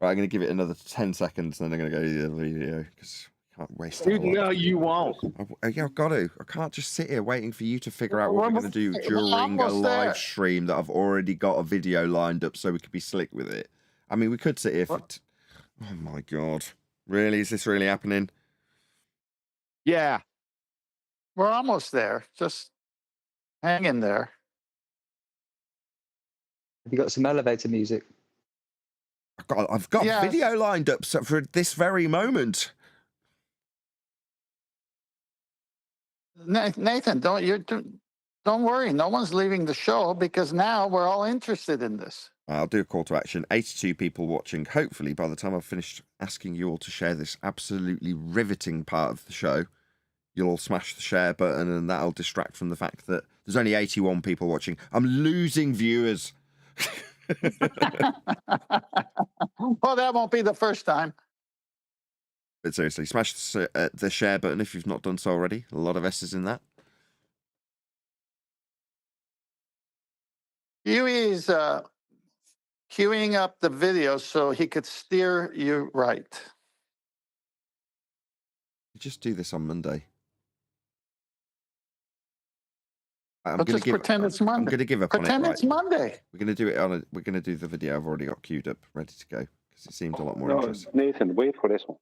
Right, I'm going to give it another 10 seconds, and then I'm going to go to the other video because I can't waste Dude, it. no, you won't. Yeah, I've got to. I can't just sit here waiting for you to figure out what we're going to do We're during a almost there. live stream that I've already got a video lined up so we could be slick with it. I mean, we could sit here for... Oh, my God. Really? Is this really happening? Yeah. We're almost there. Just hang in there. Have you got some elevator music? I've got Yes. video lined up for this very moment. Nathan, don't worry. No one's leaving the show because now we're all interested in this. I'll do a call to action. 82 people watching. Hopefully, by the time I've finished asking you all to share this absolutely riveting part of the show, you'll all smash the share button, and that'll distract from the fact that there's only 81 people watching. I'm losing viewers. Well, that won't be the first time. But seriously, smash the share button if you've not done so already. A lot of S's in that. Huey's queuing up the video so he could steer you right. Just do this on Monday. I'm But gonna just pretend it's Monday. I'm going to give up Pretend on it. it's Monday. We're going to do it on We're going to do the video I've already got queued up, ready to go, because it seemed a lot more No, interesting. Nathan, wait for this one.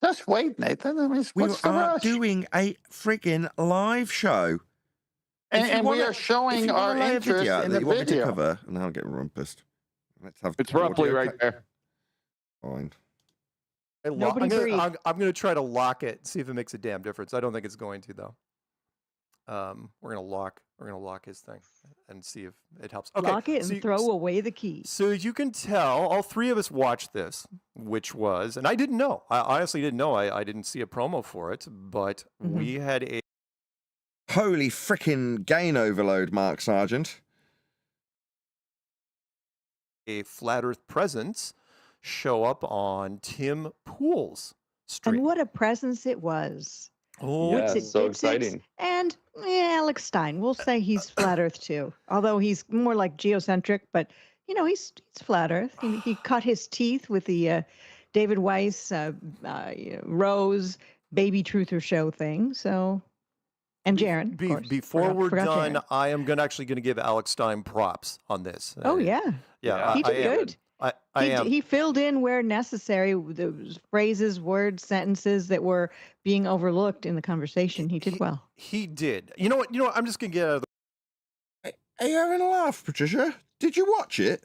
Just wait, Nathan. I mean, We what's the are rush? doing a friggin' live show. And we are If showing you our wanna lay a interest video in that the you want me to video. cover, and I'll get rumpused. Let's have It's the roughly audio right there. Fine. I'm Nobody breathe. gonna try to lock it, see if it makes a damn difference. I don't think it's going to though. We're gonna lock his thing and see if it helps. Okay, Lock it so and you- throw away the keys. So as you can tell, all three of us watched this, which was, and I didn't know. I honestly didn't know. I didn't see a promo for it, but we had Holy frickin' gain overload, Mark Sargent. a Flat Earth presence show up on Tim Pool's stream. And what a presence it was. Oh, Yeah, What's it, so Dipsix? exciting. And Alex Stein. We'll say he's flat Earth too, although he's more like geocentric. But you know, he's flat Earth. He cut his teeth with the David Weiss Rose Baby Truther Show thing. So, and Jaron. of course. Before we're Forgot done, Jaron. I am actually going to give Alex Stein props on this. Oh yeah, yeah, he I did am. good. I am. He filled in where necessary those phrases, words, sentences that were being overlooked in the conversation. He did well. He did. You know what? I'm just going to get out of Are you having a laugh, Patricia? Did you watch it?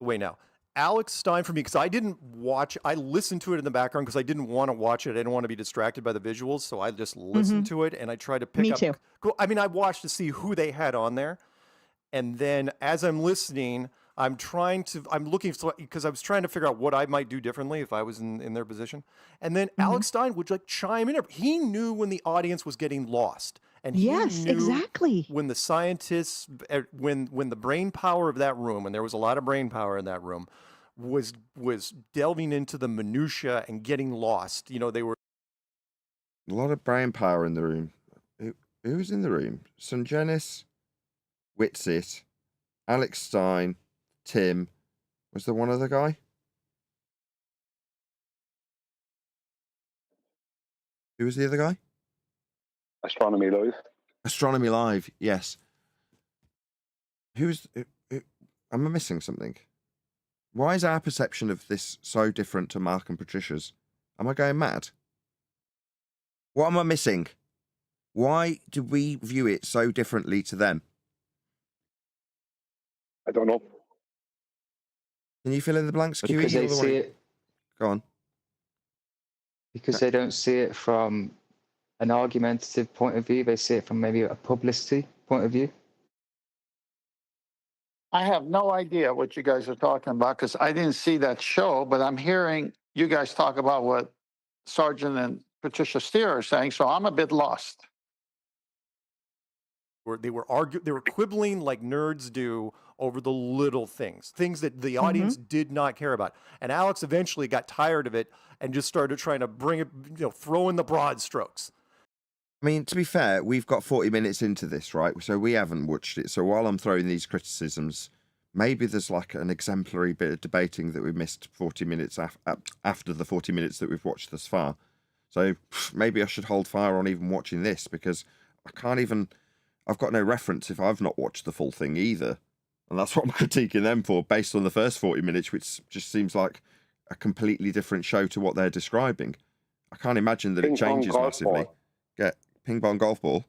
the way now. Alex Stein for me, because I didn't watch, I listened to it in the background because I didn't want to watch it. I didn't want to be distracted by the visuals. So I just listened to it and I tried to pick Me up. too. Cool. I mean, I watched to see who they had on there. And then as I'm listening, I'm looking, because I was trying to figure out what I might do differently if I was in their position. And then Alex Stein would like chime in. He knew when the audience was getting lost. And he Yes, knew exactly. when the scientists, when the brain power of that room, and there was a lot of brain power in that room, was delving into the minutia and getting lost. You know, they were A lot of brain power in the room. Who was in the room? Sungenis, Whitsit, Alex Stein, Tim. Was there one other guy? Who was the other guy? Astronomy Live. Astronomy Live, yes. Who's... Am I missing something? Why is our perception of this so different to Mark and Patricia's? Am I going mad? What am I missing? Why do we view it so differently to them? I don't know. Can you fill in the blanks, QE? Because they see it. Go on. Because they don't see it from an argumentative point of view. They see it from maybe a publicity point of view. I have no idea what you guys are talking about because I didn't see that show, but I'm hearing you guys talk about what Sargent and Patricia Steer are saying, so I'm a bit lost. They were quibbling like nerds do over the little things that the audience did not care about. And Alex eventually got tired of it and just started trying to bring it, throw in the broad strokes. I mean, to be fair, we've got 40 minutes into this, right? So we haven't watched it. So while I'm throwing these criticisms, maybe there's like an exemplary bit of debating that we missed 40 minutes after the 40 minutes that we've watched thus far. So maybe I should hold fire on even watching this because I've got no reference if I've not watched the full thing either. And that's what I'm critiquing them for, based on the first 40 minutes, which just seems like a completely different show to what they're describing. I can't imagine that it changes massively. Ping pong golf ball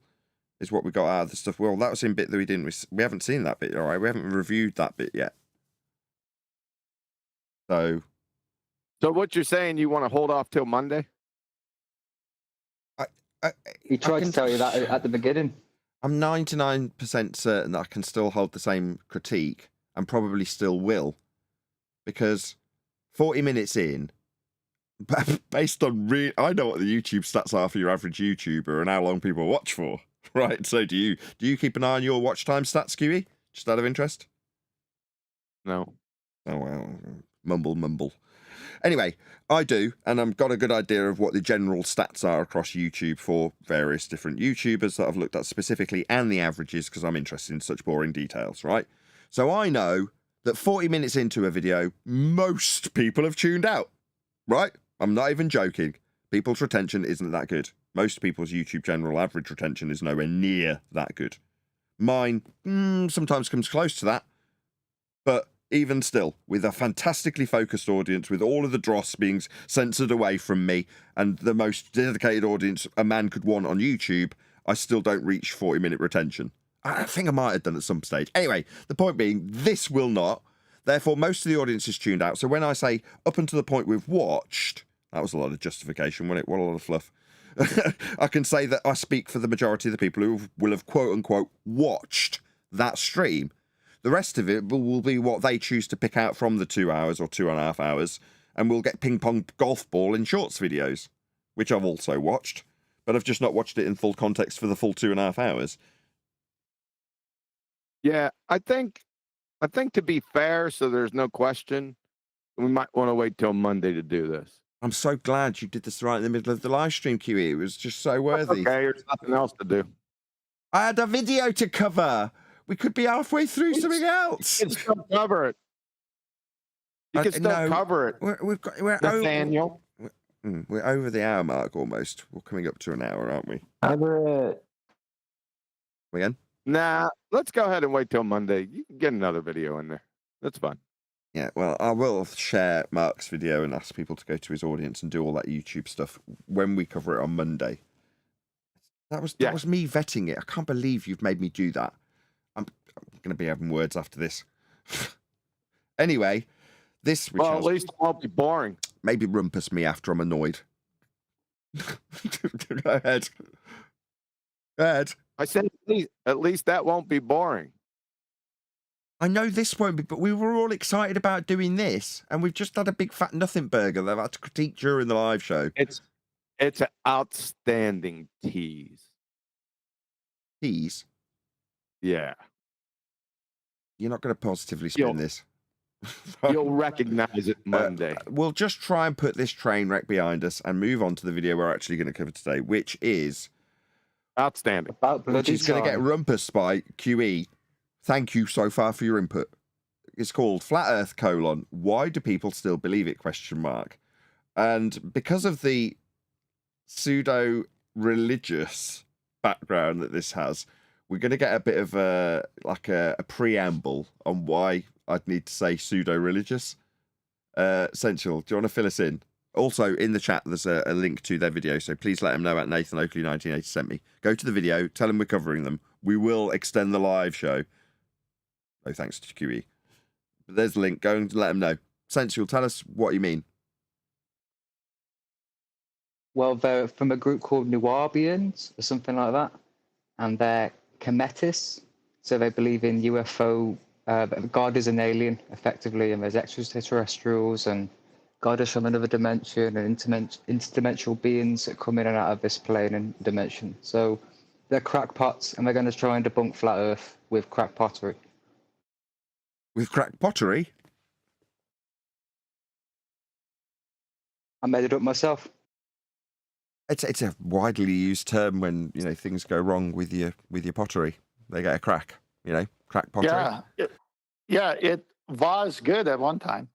is what we got out of the stuff. Well, that was in bit that we haven't seen that bit, all right? We haven't reviewed that bit yet. So what you're saying, you want to hold off till Monday? He tried to tell you that at the beginning. I'm 99% certain that I can still hold the same critique and probably still will. Because 40 minutes in, based on I know what the YouTube stats are for your average YouTuber and how long people watch for, right? So do you keep an eye on your watch time stats, QE? Just out of interest? No. Oh, well, mumble. Anyway, I do, and I've got a good idea of what the general stats are across YouTube for various different YouTubers that I've looked at specifically, and the averages, because I'm interested in such boring details, right? So I know that 40 minutes into a video, most people have tuned out, right? I'm not even joking. People's retention isn't that good. Most people's YouTube general average retention is nowhere near that good. Mine sometimes comes close to that, but even still, with a fantastically focused audience, with all of the dross being censored away from me, and the most dedicated audience a man could want on YouTube, I still don't reach 40-minute retention. I think I might have done at some stage. Anyway, the point being, this will not. Therefore, most of the audience is tuned out. So when I say up until the point we've watched, that was a lot of justification, wasn't it? What a lot of fluff. I can say that I speak for the majority of the people who will have quote-unquote watched that stream. The rest of it will be what they choose to pick out from the 2 hours or 2.5 hours, and we'll get ping pong golf ball in shorts videos, which I've also watched, but I've just not watched it in full context for the full 2.5 hours. Yeah, I think to be fair, so there's no question, we might want to wait till Monday to do this. I'm so glad you did this right in the middle of the live stream, QE. It was just so worthy. Okay, there's nothing else to do. I had a video to cover. We could be halfway through something else. You can still cover it. You can still cover it. We're Nathaniel. We're over the hour mark almost. We're coming up to an hour, aren't we? Cover it. Again? Nah, let's go ahead and wait till Monday. You can get another video in there. That's fine. Yeah, well, I will share Mark's video and ask people to go to his audience and do all that YouTube stuff when we cover it on Monday. That was me vetting it. I can't believe you've made me do that. I'm going to be having words after this. Anyway, this... Well, at least it won't be boring. Maybe rumpus me after I'm annoyed. Go ahead. Go ahead. I said at least that won't be boring. I know this won't be, but we were all excited about doing this, and we've just had a big fat nothing burger that I've had to critique during the live show. It's an outstanding tease. Tease? Yeah. You're not going to positively spin this. You'll recognize it Monday. We'll just try and put this train wreck behind us and move on to the video we're actually going to cover today, which is... outstanding. Which is going to get rumpus by QE Thank you so far for your input. It's called Flat Earth : Why do people still believe it? ? And because of the pseudo-religious background that this has, we're going to get a bit of a preamble on why I'd need to say pseudo-religious. Essential, do you want to fill us in? Also, in the chat, there's a link to their video, so please let them know at Nathan Oakley 1980 sent me. Go to the video, tell them we're covering them. We will extend the live show. No thanks to QE. But there's the link. Go and let them know. Sensual, tell us what you mean. Well, they're from a group called Nubians or something like that, and they're Kemetists, so they believe in UFO. God is an alien, effectively, and there's extraterrestrials, and God is from another dimension, and interdimensional beings that come in and out of this plane and dimension. So they're crackpots, and they're going to try and debunk flat Earth with crack pottery. With crack pottery? I made it up myself. It's a widely used term when, you know, things go wrong with your pottery. They get a crack, you know, crack pottery. Yeah, it was good at one time.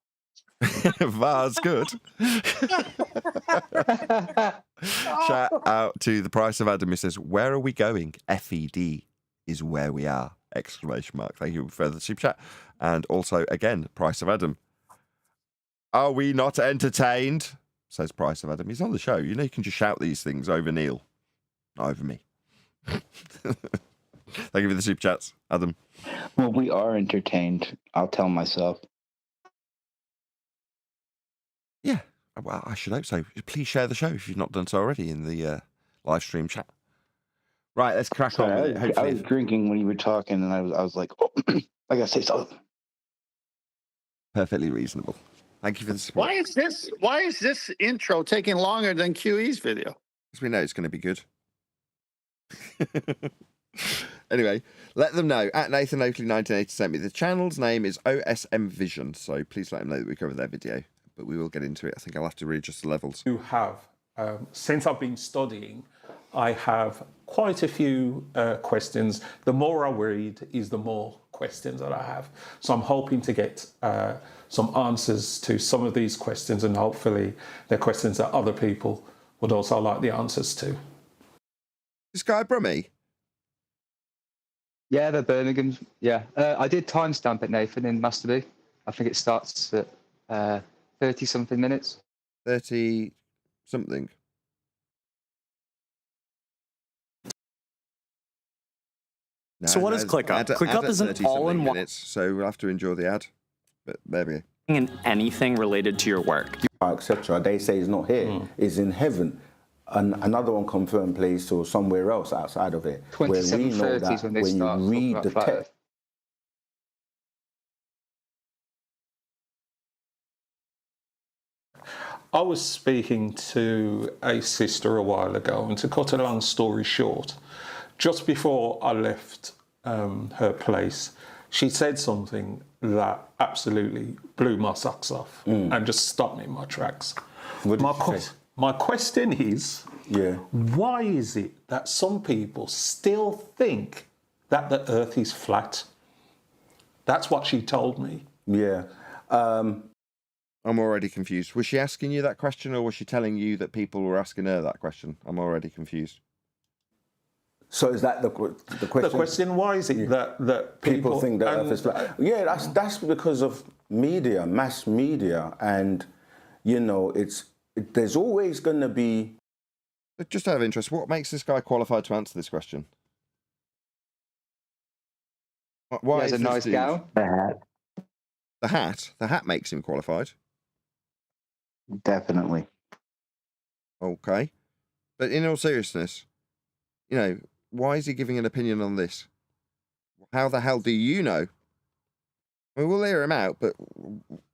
Was good. Shout out to the Price of Adam, who says, "Where are we going? FED is where we are!" ! Thank you for the super chat. And also, again, Price of Adam. Are we not entertained? Says Price of Adam. He's on the show. You know, you can just shout these things over Neil, not over me. Thank you for the super chats, Adam. Well, we are entertained. I'll tell myself. Yeah, well, I should hope so. Please share the show if you've not done so already in the live stream chat. Right, let's crack on with it. I was drinking when you were talking, and I was like, oh, I gotta say something. Perfectly reasonable. Thank you for the support. Why is this intro taking longer than QE's video? Because we know it's going to be good. Anyway, let them know. At Nathan Oakley 1980 sent me. The channel's name is OSM Vision, so please let them know that we covered their video. But we will get into it. I think I'll have to readjust the levels. You have. Since I've been studying, I have quite a few questions. The more I read is the more questions that I have. So I'm hoping to get some answers to some of these questions, and hopefully they're questions that other people would also like the answers to. This guy Brummy? Yeah, they're Birmingham. Yeah. I did timestamp it, Nathan, in Master B. I think it starts at 30-something minutes. 30-something. No, so what is ClickUp? ClickUp is an all-in-one. So we'll have to endure the ad. But there we go. In anything related to your work, etc. They say it's not here; it's in heaven. And another unconfirmed place or somewhere else outside of it, where we know that when you read the text. I was speaking to a sister a while ago, and to cut a long story short, just before I left her place, she said something that absolutely blew my socks off and just stopped me in my tracks. My question is, why is it that some people still think that the Earth is flat? That's what she told me. Yeah. I'm already confused. Was she asking you that question, or was she telling you that people were asking her that question? I'm already confused. So is that the question? The question, why is it that people think the Earth is flat? Yeah, that's because of media, mass media, and you know, there's always going to be. Just out of interest, what makes this guy qualified to answer this question? Why is a nice gown? The hat. The hat makes him qualified. Definitely. Okay, but in all seriousness, you know, why is he giving an opinion on this? How the hell do you know? I mean, we'll hear him out, but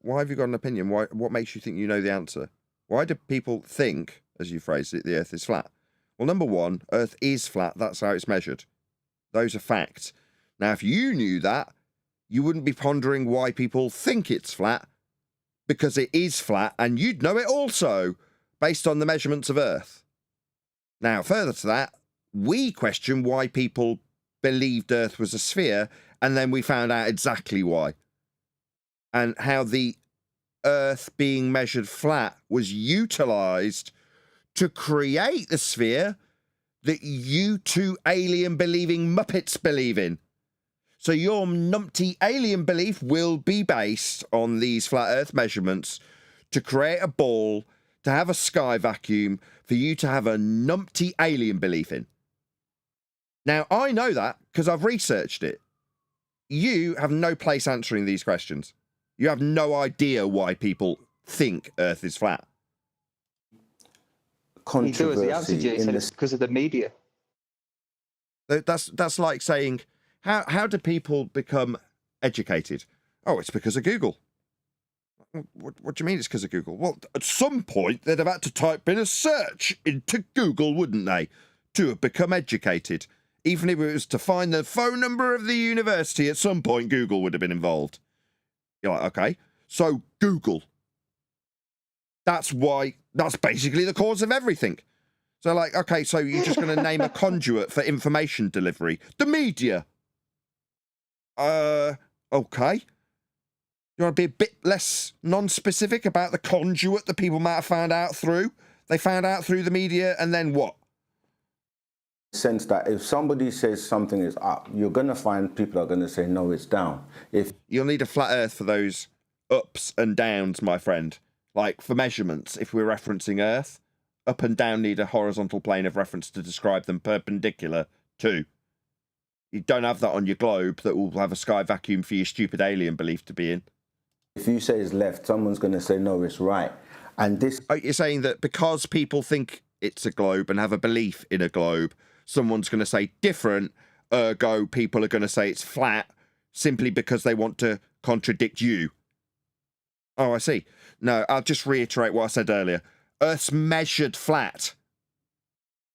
why have you got an opinion? What makes you think you know the answer? Why do people think, as you phrased it, the Earth is flat? Well, number one, Earth is flat. That's how it's measured. Those are facts. Now, if you knew that, you wouldn't be pondering why people think it's flat, because it is flat, and you'd know it also, based on the measurements of Earth. Now, further to that, we question why people believed Earth was a sphere, and then we found out exactly why. And how the Earth being measured flat was utilized to create the sphere that you two alien-believing Muppets believe in. So your numpty alien belief will be based on these flat Earth measurements to create a ball, to have a sky vacuum, for you to have a numpty alien belief in. Now, I know that because I've researched it. You have no place answering these questions. You have no idea why people think Earth is flat. Controversy. He answered you, he said it's because of the media. That's like saying, how do people become educated? Oh, it's because of Google. What do you mean it's because of Google? Well, at some point, they'd have had to type in a search into Google, wouldn't they, to have become educated? Even if it was to find the phone number of the university, at some point, Google would have been involved. You're like, okay, so Google. That's basically the cause of everything. So like, okay, so you're just going to name a conduit for information delivery. The media. Okay. You want to be a bit less non-specific about the conduit that people might have found out through? They found out through the media, and then what? Sense that if somebody says something is up, you're going to find people are going to say, no, it's down. You'll need a flat Earth for those ups and downs, my friend. Like for measurements, if we're referencing Earth, up and down need a horizontal plane of reference to describe them perpendicular to. You don't have that on your globe that will have a sky vacuum for your stupid alien belief to be in. If you say it's left, someone's going to say, no, it's right. And this... Oh, you're saying that because people think it's a globe and have a belief in a globe, someone's going to say different, ergo people are going to say it's flat simply because they want to contradict you. Oh, I see. No, I'll just reiterate what I said earlier. Earth's measured flat.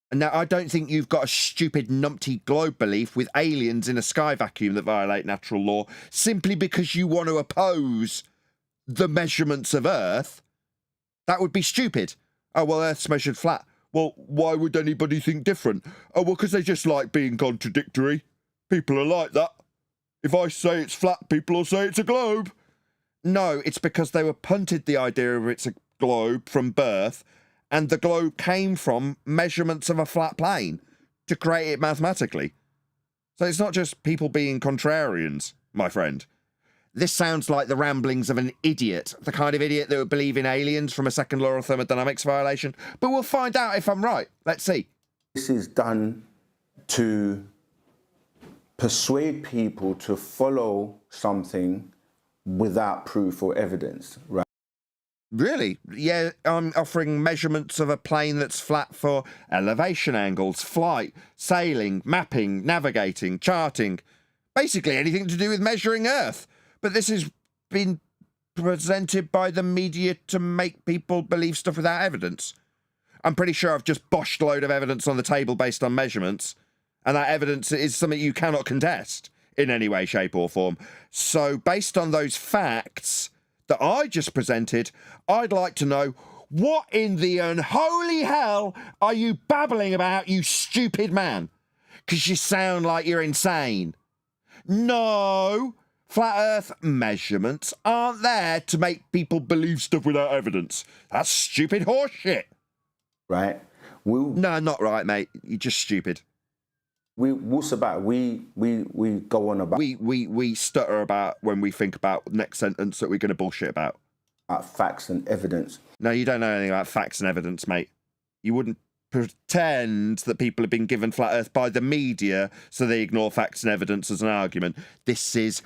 And now, I don't think you've got a stupid numpty globe belief with aliens in a sky vacuum that violate natural law simply because you want to oppose the measurements of Earth. That would be stupid. Oh, well, Earth's measured flat. Well, why would anybody think different? Oh, well, because they just like being contradictory. People are like that. If I say it's flat, people will say it's a globe. No, it's because they were punted the idea of it's a globe from birth, and the globe came from measurements of a flat plane to create it mathematically. So it's not just people being contrarians, my friend. This sounds like the ramblings of an idiot, the kind of idiot that would believe in aliens from a second law of thermodynamics violation. But we'll find out if I'm right. Let's see. This is done to persuade people to follow something without proof or evidence, right? Really? Yeah, I'm offering measurements of a plane that's flat for elevation angles, flight, sailing, mapping, navigating, charting. Basically anything to do with measuring Earth. But this has been presented by the media to make people believe stuff without evidence. I'm pretty sure I've just boshed a load of evidence on the table based on measurements, and that evidence is something you cannot contest in any way, shape or form. So based on those facts that I just presented, I'd like to know, what in the unholy hell are you babbling about, you stupid man? Because you sound like you're insane. No, flat Earth measurements aren't there to make people believe stuff without evidence. That's stupid horseshit. Right? No, not right, mate. You're just stupid. We go on about... We stutter about when we think about next sentence that we're going to bullshit about. Facts and evidence. No, you don't know anything about facts and evidence, mate. You wouldn't pretend that people have been given flat Earth by the media so they ignore facts and evidence as an argument. This is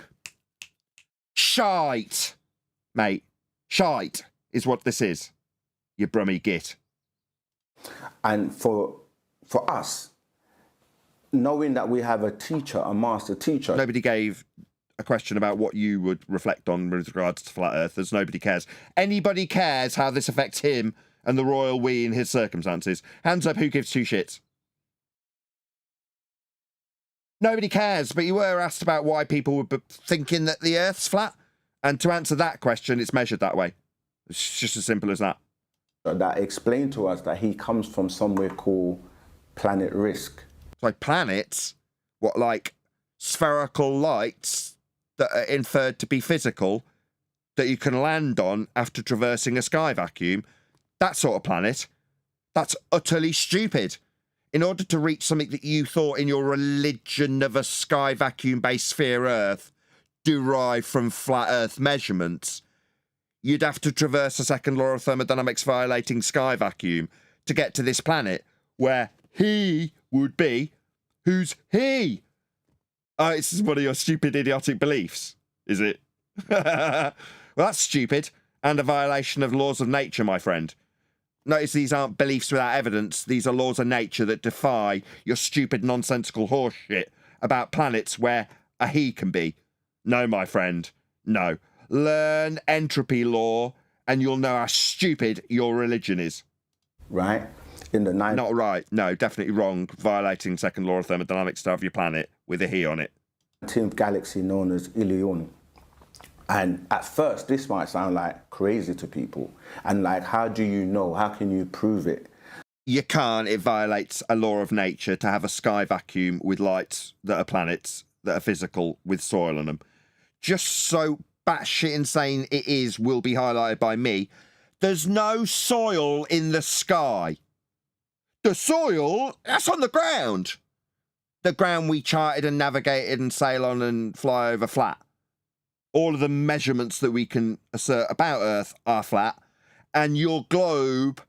shite, mate. Shite is what this is. You brummy git. And for us, knowing that we have a teacher, a master teacher. Nobody gave a question about what you would reflect on with regards to flat earthers. Nobody cares. Anybody cares how this affects him and the royal we in his circumstances? Hands up, who gives two shits? Nobody cares, but you were asked about why people were thinking that the Earth's flat. And to answer that question, it's measured that way. It's just as simple as that. That explained to us that he comes from somewhere called Planet Risk. Like planets? What, like spherical lights that are inferred to be physical that you can land on after traversing a sky vacuum? That sort of planet. That's utterly stupid. In order to reach something that you thought in your religion of a sky vacuum-based sphere Earth derived from flat Earth measurements, you'd have to traverse a second law of thermodynamics violating sky vacuum to get to this planet where he would be. Who's he? Oh, this is one of your stupid, idiotic beliefs, is it? Well, that's stupid and a violation of laws of nature, my friend. Notice these aren't beliefs without evidence. These are laws of nature that defy your stupid, nonsensical horseshit about planets where a he can be. No, my friend, no. Learn entropy law and you'll know how stupid your religion is. Right? In the Not right. No, definitely wrong. Violating second law of thermodynamics to have your planet with a he on it. 19th galaxy known as Ilion. And at first, this might sound like crazy to people. And like, how do you know? How can you prove it? You can't. It violates a law of nature to have a sky vacuum with lights that are planets that are physical with soil on them. Just so batshit insane it is will be highlighted by me. There's no soil in the sky. The soil, that's on the ground. The ground we charted and navigated and sail on and fly over flat. All of the measurements that we can assert about Earth are flat. And your globe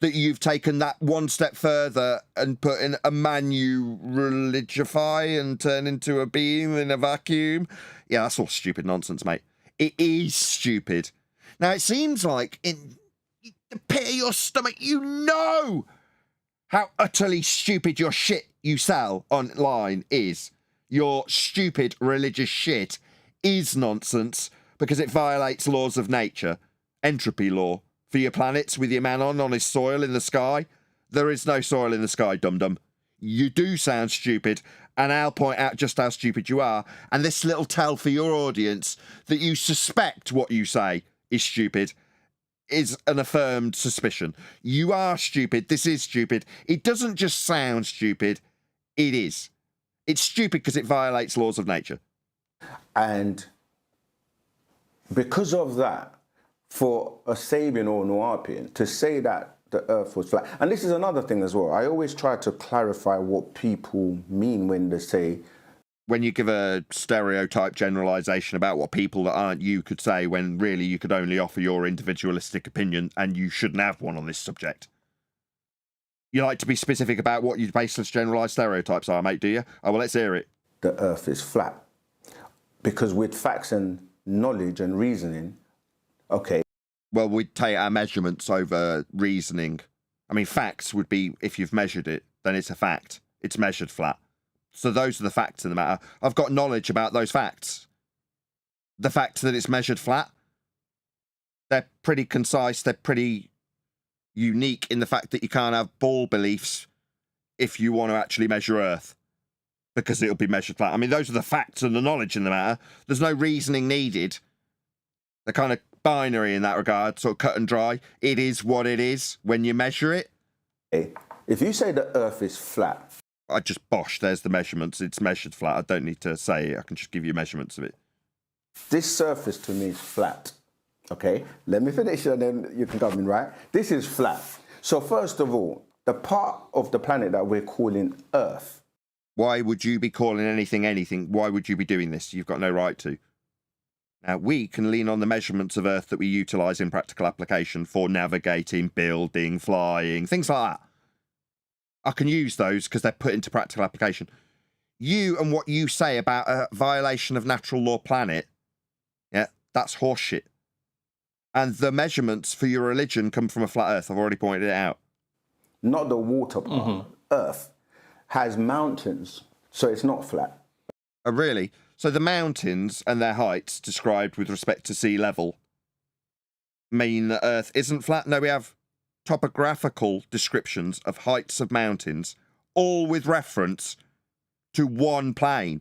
that you've taken that one step further and put in a man you religify and turn into a beam in a vacuum. Yeah, that's all stupid nonsense, mate. It is stupid. Now, it seems like in the pit of your stomach, you know how utterly stupid your shit you sell online is. Your stupid religious shit is nonsense because it violates laws of nature. Entropy law. For your planets with your man on his soil in the sky. There is no soil in the sky, dum-dum. You do sound stupid, and I'll point out just how stupid you are, and this little tell for your audience that you suspect what you say is stupid is an affirmed suspicion. You are stupid. This is stupid. It doesn't just sound stupid. It is. It's stupid because it violates laws of nature. And because of that, for a Sabian or Nuapian to say that the Earth was flat, and this is another thing as well, I always try to clarify what people mean when they say... When you give a stereotype generalisation about what people that aren't you could say, when really you could only offer your individualistic opinion and you shouldn't have one on this subject. You like to be specific about what your baseless generalised stereotypes are, mate, do you? Oh, well, let's hear it. The Earth is flat. Because with facts and knowledge and reasoning, okay. Well, we'd take our measurements over reasoning. I mean, facts would be, if you've measured it, then it's a fact. It's measured flat. So those are the facts in the matter. I've got knowledge about those facts. The fact that it's measured flat, they're pretty concise, they're pretty unique in the fact that you can't have ball beliefs if you want to actually measure Earth, because it'll be measured flat. I mean, those are the facts and the knowledge in the matter. There's no reasoning needed. They're kind of binary in that regard, sort of cut and dry. It is what it is when you measure it. If you say the Earth is flat... I just bosh, there's the measurements. It's measured flat. I don't need to say it. I can just give you measurements of it. This surface to me is flat. Okay? Let me finish and then you can come in, right? This is flat. So first of all, the part of the planet that we're calling Earth. Why would you be calling anything anything? Why would you be doing this? You've got no right to. Now, we can lean on the measurements of Earth that we utilise in practical application for navigating, building, flying, things like that. I can use those because they're put into practical application. You and what you say about a violation of natural law planet, yeah, that's horseshit. And the measurements for your religion come from a flat Earth. I've already pointed it out. Not the water part. Earth has mountains, so it's not flat. Oh, really? So the mountains and their heights described with respect to sea level mean that Earth isn't flat? No, we have topographical descriptions of heights of mountains, all with reference to one plane,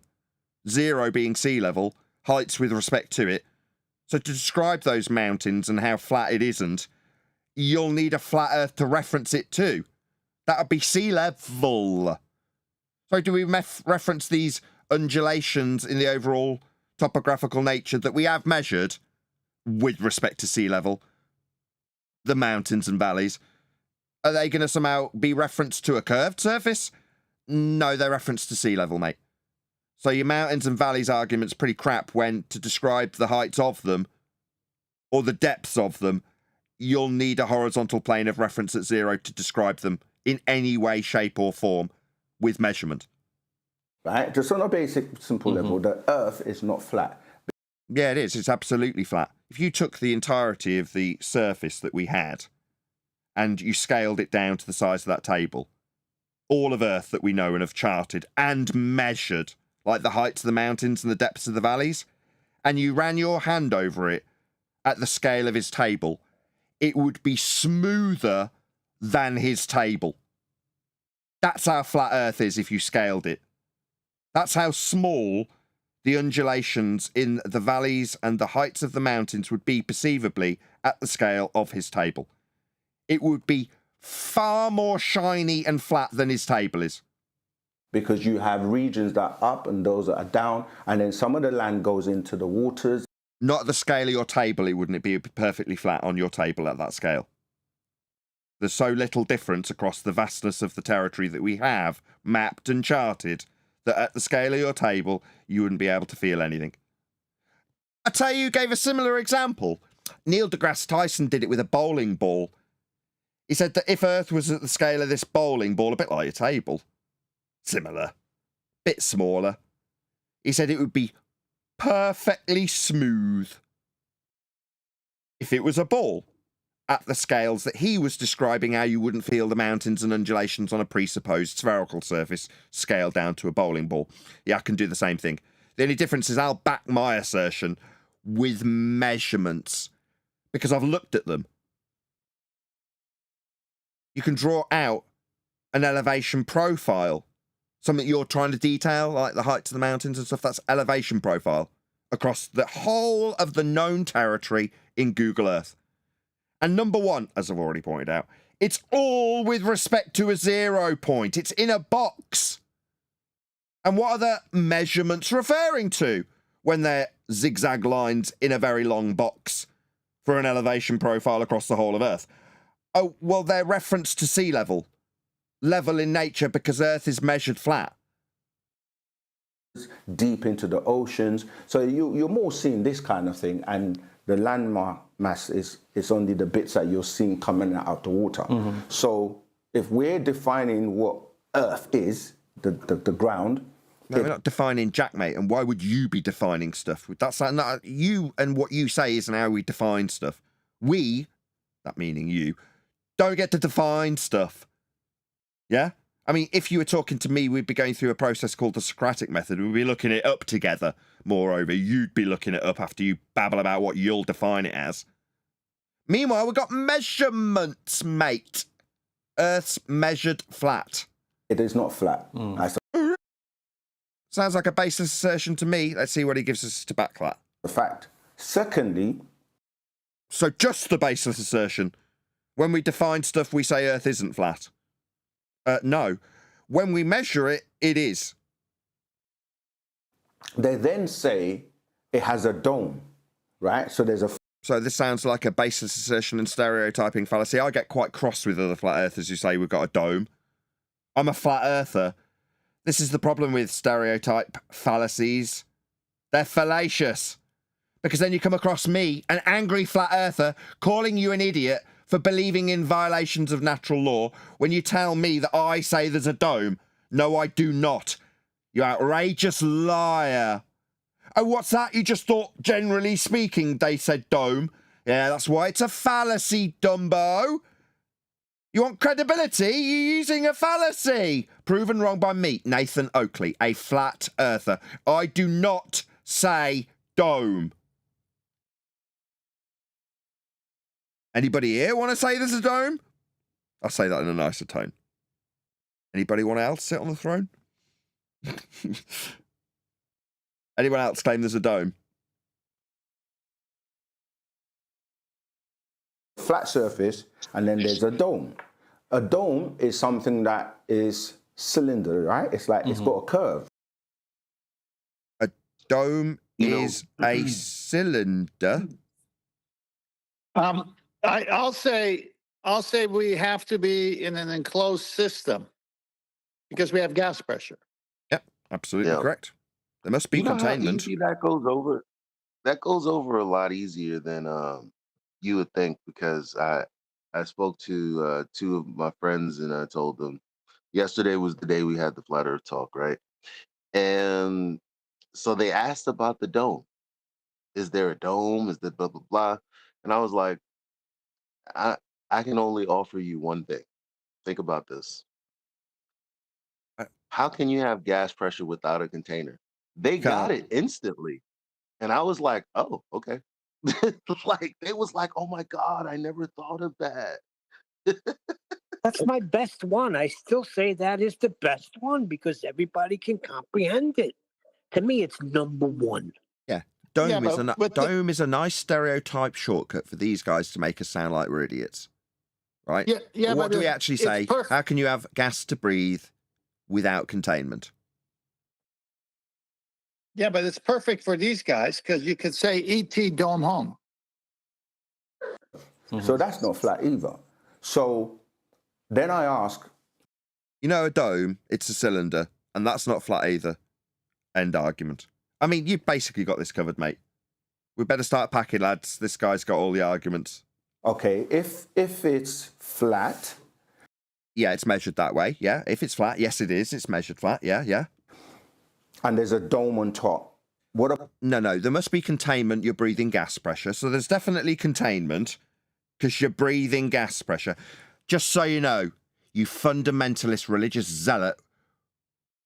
0 being sea level, heights with respect to it. So to describe those mountains and how flat it isn't, you'll need a flat Earth to reference it to. That would be sea level. So do we reference these undulations in the overall topographical nature that we have measured with respect to sea level, the mountains and valleys? Are they going to somehow be referenced to a curved surface? No, they're referenced to sea level, mate. So your mountains and valleys argument's pretty crap when, to describe the heights of them or the depths of them, you'll need a horizontal plane of reference at 0 to describe them in any way, shape or form with measurement. Right? Just on a basic, simple level, the Earth is not flat. Yeah, it is. It's absolutely flat. If you took the entirety of the surface that we had and you scaled it down to the size of that table, all of Earth that we know and have charted and measured, like the heights of the mountains and the depths of the valleys, and you ran your hand over it at the scale of his table, it would be smoother than his table. That's how flat Earth is if you scaled it. That's how small the undulations in the valleys and the heights of the mountains would be perceivably at the scale of his table. It would be far more shiny and flat than his table is. Because you have regions that are up and those that are down, and then some of the land goes into the waters. Not at the scale of your table, wouldn't it be perfectly flat on your table at that scale? There's so little difference across the vastness of the territory that we have mapped and charted that at the scale of your table, you wouldn't be able to feel anything. I tell you, gave a similar example. Neil deGrasse Tyson did it with a bowling ball. He said that if Earth was at the scale of this bowling ball, a bit like a table, similar, bit smaller, he said it would be perfectly smooth if it was a ball at the scales that he was describing, how you wouldn't feel the mountains and undulations on a presupposed spherical surface scaled down to a bowling ball. Yeah, I can do the same thing. The only difference is I'll back my assertion with measurements because I've looked at them. You can draw out an elevation profile, something you're trying to detail, like the heights of the mountains and stuff. That's elevation profile across the whole of the known territory in Google Earth. And number one, as I've already pointed out, it's all with respect to a 0 point. It's in a box. And what are the measurements referring to when they're zigzag lines in a very long box for an elevation profile across the whole of Earth? Oh, well, they're reference to sea level. Level in nature because Earth is measured flat. Deep into the oceans. So you're more seeing this kind of thing, and the land mass is only the bits that you're seeing coming out the water. So if we're defining what Earth is, the ground. No, we're not defining Jack, mate. And why would you be defining stuff? That's not you, and what you say isn't how we define stuff. We, that meaning you, don't get to define stuff. Yeah? I mean, if you were talking to me, we'd be going through a process called the Socratic method. We'd be looking it up together. Moreover, you'd be looking it up after you babble about what you'll define it as. Meanwhile, we've got measurements, mate. Earth's measured flat. It is not flat. Sounds like a baseless assertion to me. Let's see what he gives us to back that. The fact. Secondly... So just the baseless assertion. When we define stuff, we say Earth isn't flat. No. When we measure it, it is. They then say it has a dome, right? So there's a... So this sounds like a baseless assertion and stereotyping fallacy. I get quite cross with other flat earthers who say we've got a dome. I'm a flat earther. This is the problem with stereotype fallacies. They're fallacious. Because then you come across me, an angry flat earther, calling you an idiot for believing in violations of natural law when you tell me that I say there's a dome. No, I do not. You outrageous liar. Oh, what's that? You just thought, generally speaking, they said dome. Yeah, that's why it's a fallacy, Dumbo. You want credibility? You're using a fallacy. Proven wrong by me, Nathan Oakley, a flat earther. I do not say dome. Anybody here want to say there's a dome? I'll say that in a nicer tone. Anybody want else sit on the throne? Anyone else claim there's a dome? Flat surface, and then there's a dome. A dome is something that is cylinder, right? It's like it's got a curve. A dome is a cylinder. I'll say we have to be in an enclosed system because we have gas pressure. Yep, absolutely Yeah. correct. There must be You know how containment. easy that goes over? That goes over a lot easier than you would think, because I spoke to two of my friends and I told them yesterday was the day we had the flat earth talk, right? And so they asked about the dome. Is there a dome? Is there blah blah blah? And I was like, I can only offer you one thing. Think about this. How can you have gas pressure without a container? They got it instantly. And I was like, oh, okay. Like, they was like, oh my God, I never thought of that. That's my best one. I still say that is the best one because everybody can comprehend it. To me, it's number one. Yeah. Dome, Yeah, dome is a nice stereotype shortcut for these guys to make us sound like we're idiots. Right? Yeah, But what but do we it's- actually it's say? perfect. How can you have gas to breathe without containment? Yeah, but it's perfect for these guys because you could say ET dome home. So that's not flat either. So then I ask, You know, a dome, it's a cylinder, and that's not flat either. End argument. I mean, you've basically got this covered, mate. We better start packing, lads. This guy's got all the arguments. okay, if it's flat, Yeah, it's measured that way. Yeah, if it's flat, yes, it is. It's measured flat. Yeah, yeah. and there's a dome on top, what about No, there must be containment. You're breathing gas pressure. So there's definitely containment because you're breathing gas pressure. Just so you know, you fundamentalist religious zealot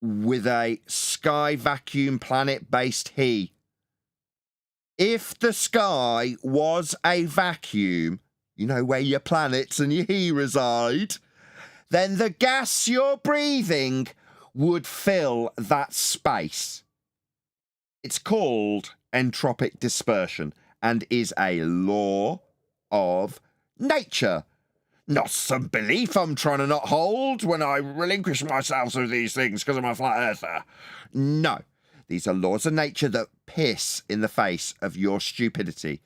with a sky vacuum planet-based he. If the sky was a vacuum, you know, where your planets and your he reside, then the gas you're breathing would fill that space. It's called entropic dispersion and is a law of nature. Not some belief I'm trying to not hold when I relinquish myself to these things because I'm a flat earther. No, these are laws of nature that piss in the face of your stupidity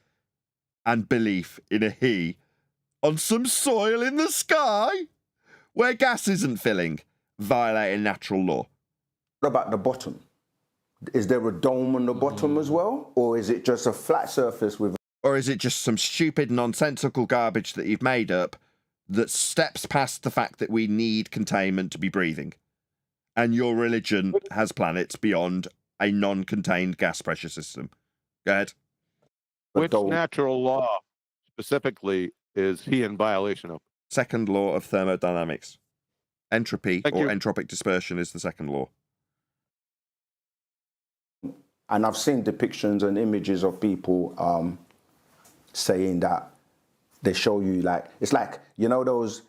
and belief in a he on some soil in the sky where gas isn't filling, violating natural law. what about the bottom? Is there a dome on the bottom as well? Or is it just a flat surface with... Or is it just some stupid, nonsensical garbage that you've made up that steps past the fact that we need containment to be breathing? And your religion has planets beyond a non-contained gas pressure system. Go ahead. Which natural law specifically is he in violation of? Second law of thermodynamics. Entropy Thank or you. entropic dispersion is the second law. And I've seen depictions and images of people saying that they show you like, it's like, you know those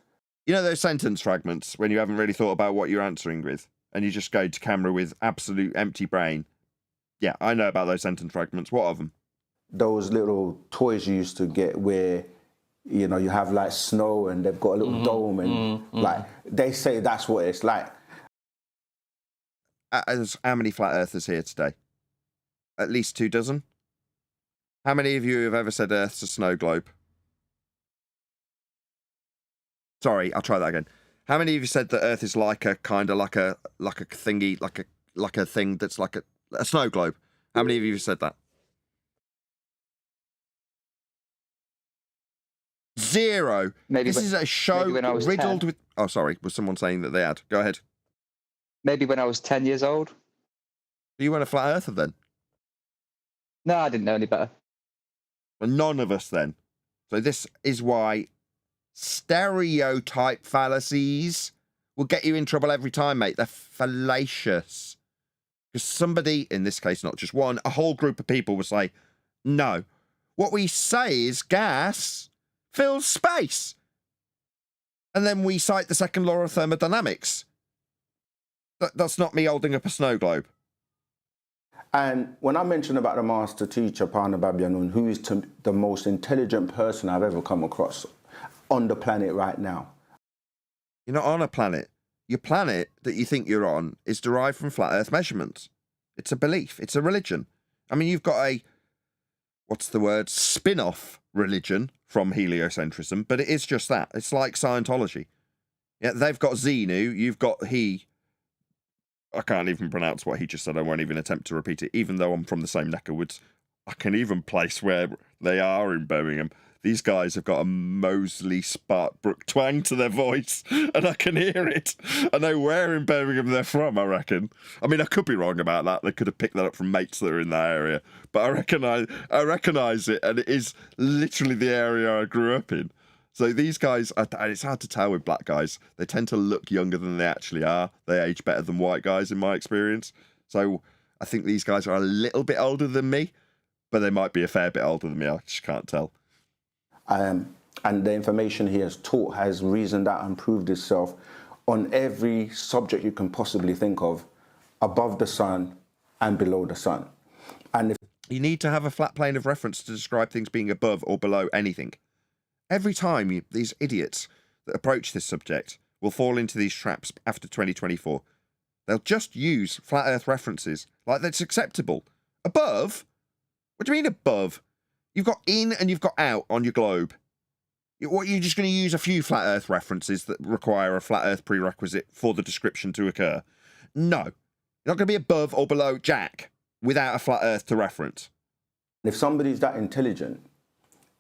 sentence fragments when you haven't really thought about what you're answering with and you just go to camera with absolute empty brain? Yeah, I know about those sentence fragments. What of them? those little toys you used to get where, you know, you have like snow and they've got a little dome and like, they say that's what it's like. How many flat earthers here today? At least 24? How many of you have ever said Earth's a snow globe? Sorry, I'll try that again. How many of you said that Earth is like a kind of like a thingy, like a thing that's like a snow globe? How many of you have said that? Zero. Maybe This when- is a show maybe when I was riddled 10. with. Oh, sorry. Was someone saying that they had? Go ahead. Maybe when I was 10 years old. You weren't a flat earther then? No, I didn't know any better. Well, none of us then. So this is why stereotype fallacies will get you in trouble every time, mate. They're fallacious. Because somebody, in this case, not just one, a whole group of people will say, no. What we say is gas fills space. And then we cite the second law of thermodynamics. That's not me holding up a snow globe. And when I mentioned about the master teacher, Pana Babyanun, who is the most intelligent person I've ever come across on the planet right now. You're not on a planet. your planet that you think you're on is derived from flat Earth measurements. It's a belief. It's a religion. I mean, you've got a, what's the word, spin-off religion from heliocentrism, but it is just that. It's like Scientology. Yeah, they've got Xenu, you've got he. I can't even pronounce what he just said. I won't even attempt to repeat it, even though I'm from the same neck of woods. I can even place where they are in Birmingham. These guys have got a Moseley Sparkbrook twang to their voice, and I can hear it. I know where in Birmingham they're from, I reckon. I mean, I could be wrong about that. They could have picked that up from mates that are in that area. But I recognise it, and it is literally the area I grew up in. So these guys, it's hard to tell with black guys. They tend to look younger than they actually are. They age better than white guys, in my experience. So I think these guys are a little bit older than me, but they might be a fair bit older than me. I just can't tell. And the information he has taught has reasoned out and proved itself on every subject you can possibly think of, above the sun and below the sun. And if you need to have a flat plane of reference to describe things being above or below anything. Every time these idiots that approach this subject will fall into these traps after 2024. They'll just use flat Earth references like that's acceptable. Above? What do you mean above? You've got in and you've got out on your globe. What, you're just going to use a few flat Earth references that require a flat Earth prerequisite for the description to occur? No. You're not going to be above or below Jack without a flat Earth to reference. If somebody's that intelligent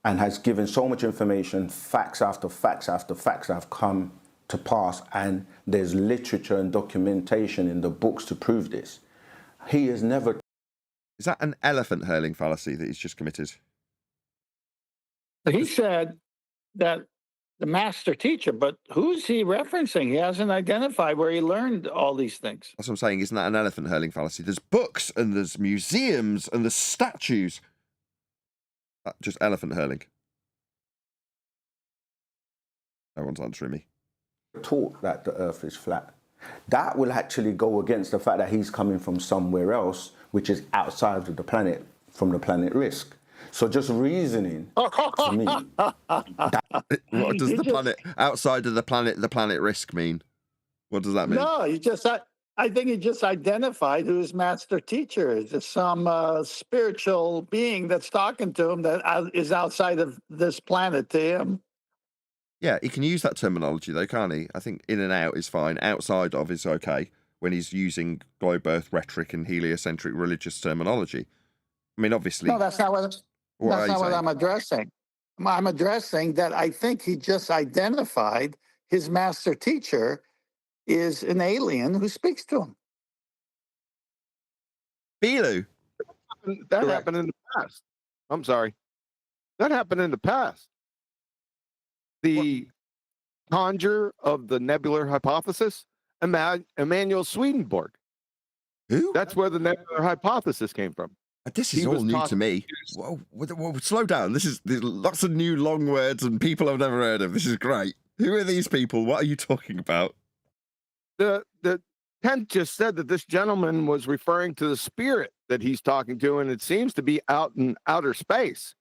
and has given so much information, facts after facts after facts have come to pass, and there's literature and documentation in the books to prove this, he has never... Is that an elephant hurling fallacy that he's just committed? He said that the master teacher, but who's he referencing? He hasn't identified where he learned all these things. That's what I'm saying. Isn't that an elephant hurling fallacy? There's books and there's museums and there's statues. Just elephant hurling. No one's answering me. Taught that the Earth is flat. That will actually go against the fact that he's coming from somewhere else, which is outside of the planet, from the planet Risk. So just reasoning to me. What does the planet outside of the planet Risk mean? What does that mean? No, I think he just identified who his master teacher is. It's some spiritual being that's talking to him that is outside of this planet to him. Yeah, he can use that terminology though, can't he? I think in and out is fine. Outside of is okay when he's using globe Earth rhetoric and heliocentric religious terminology. I mean, obviously. No, that's not what I'm addressing. I'm addressing that I think he just identified his master teacher is an alien who speaks to him. Bilu. That happened in the past. I'm sorry. That happened in the past. The conjure of the nebular hypothesis, Emanuel Swedenborg. Who? That's where the nebular hypothesis came from. This is all new to me. Whoa, slow down. There's lots of new long words and people I've never heard of. This is great. Who are these people? What are you talking about? The Kent just said that this gentleman was referring to the spirit that he's talking to, and it seems to be out in outer space.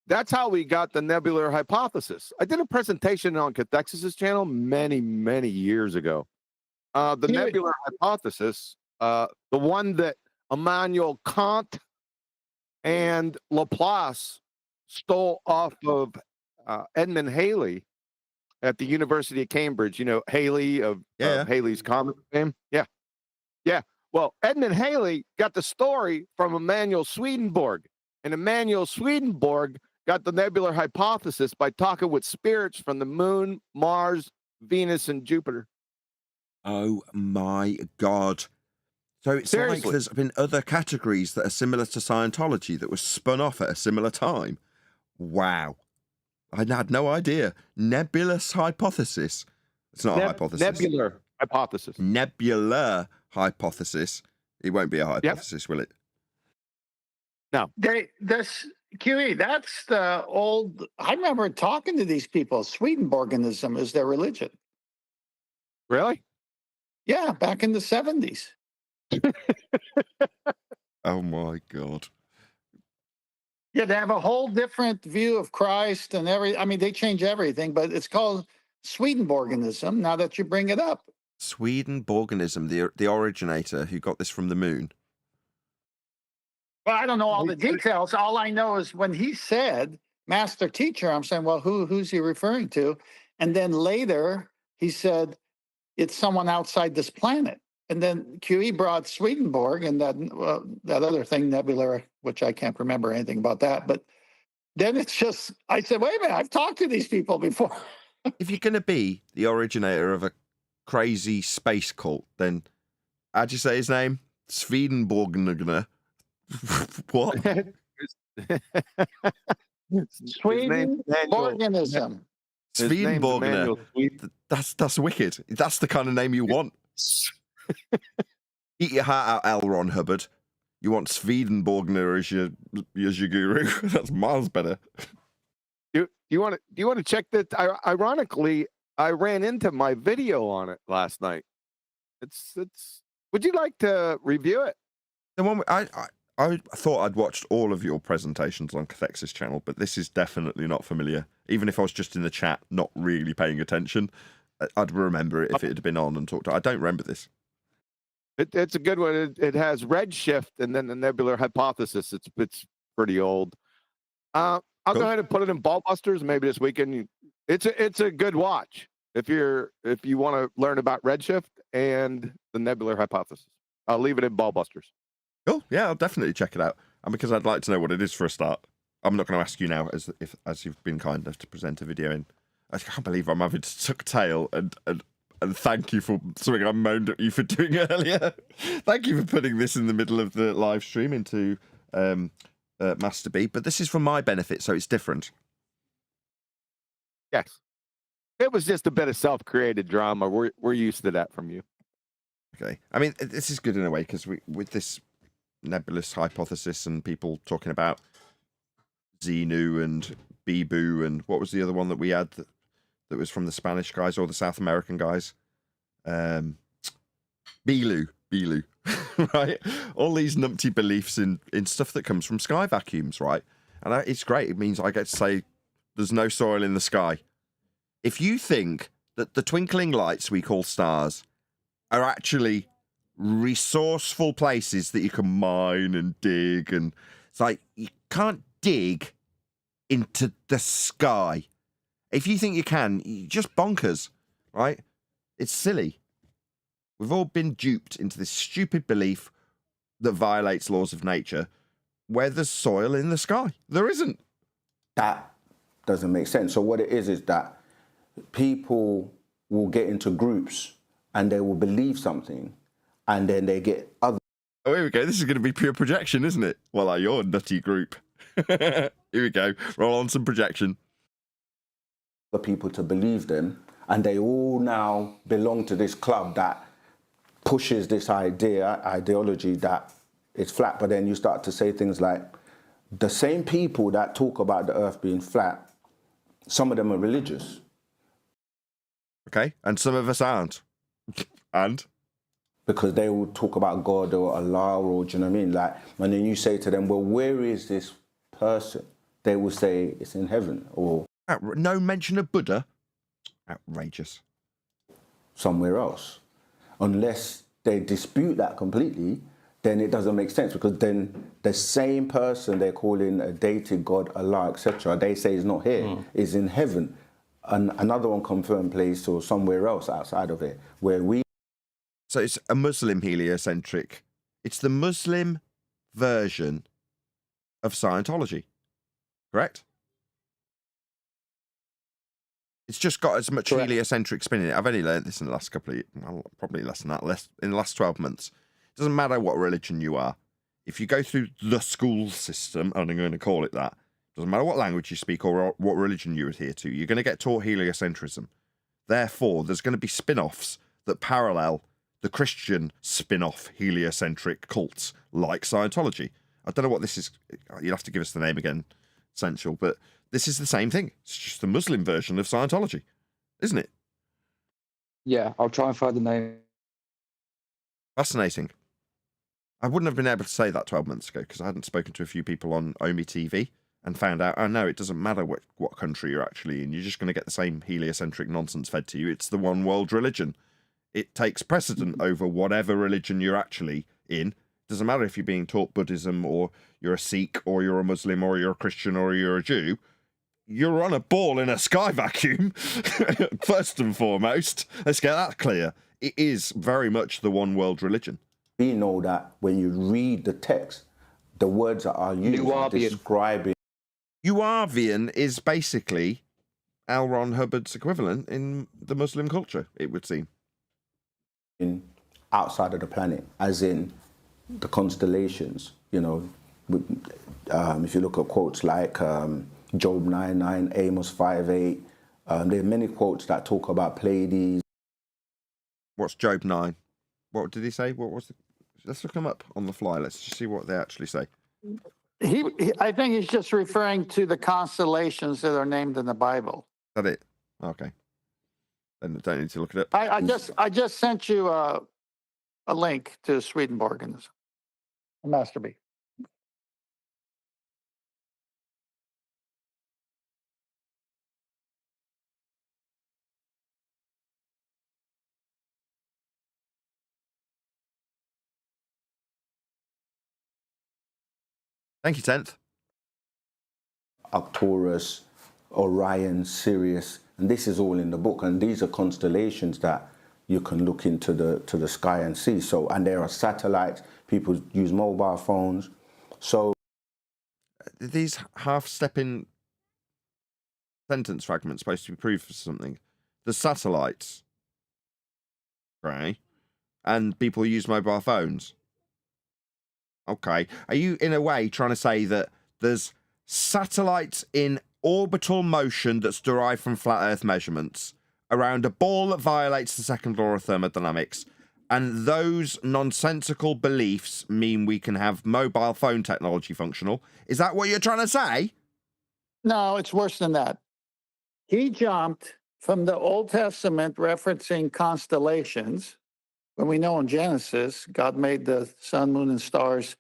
That's how we got the nebular hypothesis. I did a presentation on Cathexis's channel many, many years ago. The nebular hypothesis, the one that Immanuel Kant and Laplace stole off of Edmund Halley at the University of Cambridge. You know, Halley of Halley's Comet fame. Yeah. Well, Edmund Halley got the story from Emanuel Swedenborg, and Emanuel Swedenborg got the nebular hypothesis by talking with spirits from the moon, Mars, Venus, and Jupiter. Oh my God. So it's like there's been other categories that are similar to Scientology that were spun off at a similar time. Wow. I had no idea. Nebulous hypothesis. It's not a hypothesis. Nebular hypothesis. Nebular hypothesis. It won't be a hypothesis, will it? No. That's QE. That's the old. I remember talking to these people. Swedenborganism is their religion. Really? Yeah, back in the 70s. Oh my God. Yeah, they have a whole different view of Christ and I mean, they change everything, but it's called Swedenborganism, now that you bring it up. Swedenborganism, the originator who got this from the moon. Well, I don't know all the details. All I know is when he said master teacher, I'm saying, well, who's he referring to? And then later he said, it's someone outside this planet. And then QE brought Swedenborg and that other thing, nebula, which I can't remember anything about that. But then it's just, I said, wait a minute, I've talked to these people before. If you're going to be the originator of a crazy space cult, then how'd you say his name? Swedenborgner. What? Swedenborganism. Swedenborgner. That's wicked. That's the kind of name you want. Eat your heart out, L. Ron Hubbard. You want Swedenborgner as your guru? That's miles better. Do you want to check that? Ironically, I ran into my video on it last night. It's. Would you like to review it? The one I thought I'd watched all of your presentations on Cathexis channel, but this is definitely not familiar. Even if I was just in the chat, not really paying attention, I'd remember it if it had been on and talked. I don't remember this. It's a good one. It has redshift and then the nebular hypothesis. It's pretty old. I'll go ahead and put it in Ballbusters maybe this weekend. It's a good watch if you want to learn about redshift and the nebular hypothesis. I'll leave it in Ballbusters. Cool. Yeah, I'll definitely check it out. And because I'd like to know what it is for a start, I'm not going to ask you now, as you've been kind enough to present a video in. I can't believe I'm having to tuck tail and thank you for something I moaned at you for doing earlier. Thank you for putting this in the middle of the live stream into Master B. But this is for my benefit, so it's different. Yes. It was just a bit of self-created drama. We're used to that from you. Okay. I mean, this is good in a way because with this nebulous hypothesis and people talking about Xenu and Bibu and what was the other one that we had that was from the Spanish guys or the South American guys? Bilu, right? All these numpty beliefs in stuff that comes from sky vacuums, right? And it's great. It means I get to say there's no soil in the sky. If you think that the twinkling lights we call stars are actually resourceful places that you can mine and dig, and it's like you can't dig into the sky. If you think you can, you're just bonkers, right? It's silly. We've all been duped into this stupid belief that violates laws of nature where there's soil in the sky. There isn't. That doesn't make sense. So what it is that people will get into groups and they will believe something, and then they get other... Oh, here we go. This is going to be pure projection, isn't it? Well, you're a nutty group. Here we go. Roll on some projection. ...for people to believe them, and they all now belong to this club that pushes this ideology that it's flat. But then you start to say things like, the same people that talk about the earth being flat, some of them are religious. Okay, and some of us aren't. And? Because they will talk about God or Allah, or do you know what I mean? Like, and then you say to them, well, where is this person? They will say it's in heaven, or no mention of Buddha. Outrageous. Somewhere else. Unless they dispute that completely, then it doesn't make sense, because then the same person they're calling a deity, God, Allah, etc., they say is not here, is in heaven. And another one confirmed place or somewhere else outside of it, where we... So it's a Muslim heliocentric. It's the Muslim version of Scientology, correct? It's just got as much heliocentric spin in it. I've only learned this in the last couple of years, well, probably less than that, in the last 12 months. It doesn't matter what religion you are. If you go through the school system, and I'm going to call it that, doesn't matter what language you speak or what religion you adhere to, you're going to get taught heliocentrism. Therefore, there's going to be spin-offs that parallel the Christian spin-off heliocentric cults like Scientology. I don't know what this is. You'll have to give us the name again, Essential, but this is the same thing. It's just the Muslim version of Scientology, isn't it? Yeah, I'll try and find the name. Fascinating. I wouldn't have been able to say that 12 months ago because I hadn't spoken to a few people on Omi TV, and found out, oh no, it doesn't matter what country you're actually in. You're just going to get the same heliocentric nonsense fed to you. It's the one world religion. It takes precedent over whatever religion you're actually in. Doesn't matter if you're being taught Buddhism or you're a Sikh or you're a Muslim or you're a Christian or you're a Jew. You're on a ball in a sky vacuum, first and foremost. Let's get that clear. It is very much the one world religion. We know that when you read the text, the words that are used are describing. Uavian is basically L. Ron Hubbard's equivalent in the Muslim culture, it would seem. In outside of the planet, as in the constellations, you know, if you look at quotes like Job 9:9, Amos 5:8, there are many quotes that talk about Pleiades. What's Job 9? What did he say? What was the... Let's look them up on the fly. Let's just see what they actually say. I think he's just referring to the constellations that are named in the Bible. Is that it? Okay. Then I don't need to look it up. I just sent you a link to Swedenborg a Master B. Thank you, 10th. Arcturus, Orion, Sirius, and this is all in the book. And these are constellations that you can look into the sky and see. So, and there are satellites. People use mobile phones. So these half-stepping sentence fragments supposed to be proof for something. The satellites, right? And people use mobile phones. Okay. Are you, in a way, trying to say that there's satellites in orbital motion that's derived from flat Earth measurements around a ball that violates the second law of thermodynamics, and those nonsensical beliefs mean we can have mobile phone technology functional? Is that what you're trying to say? No, it's worse than that. He jumped from the Old Testament referencing constellations, when we know in Genesis, God made the sun, moon, and stars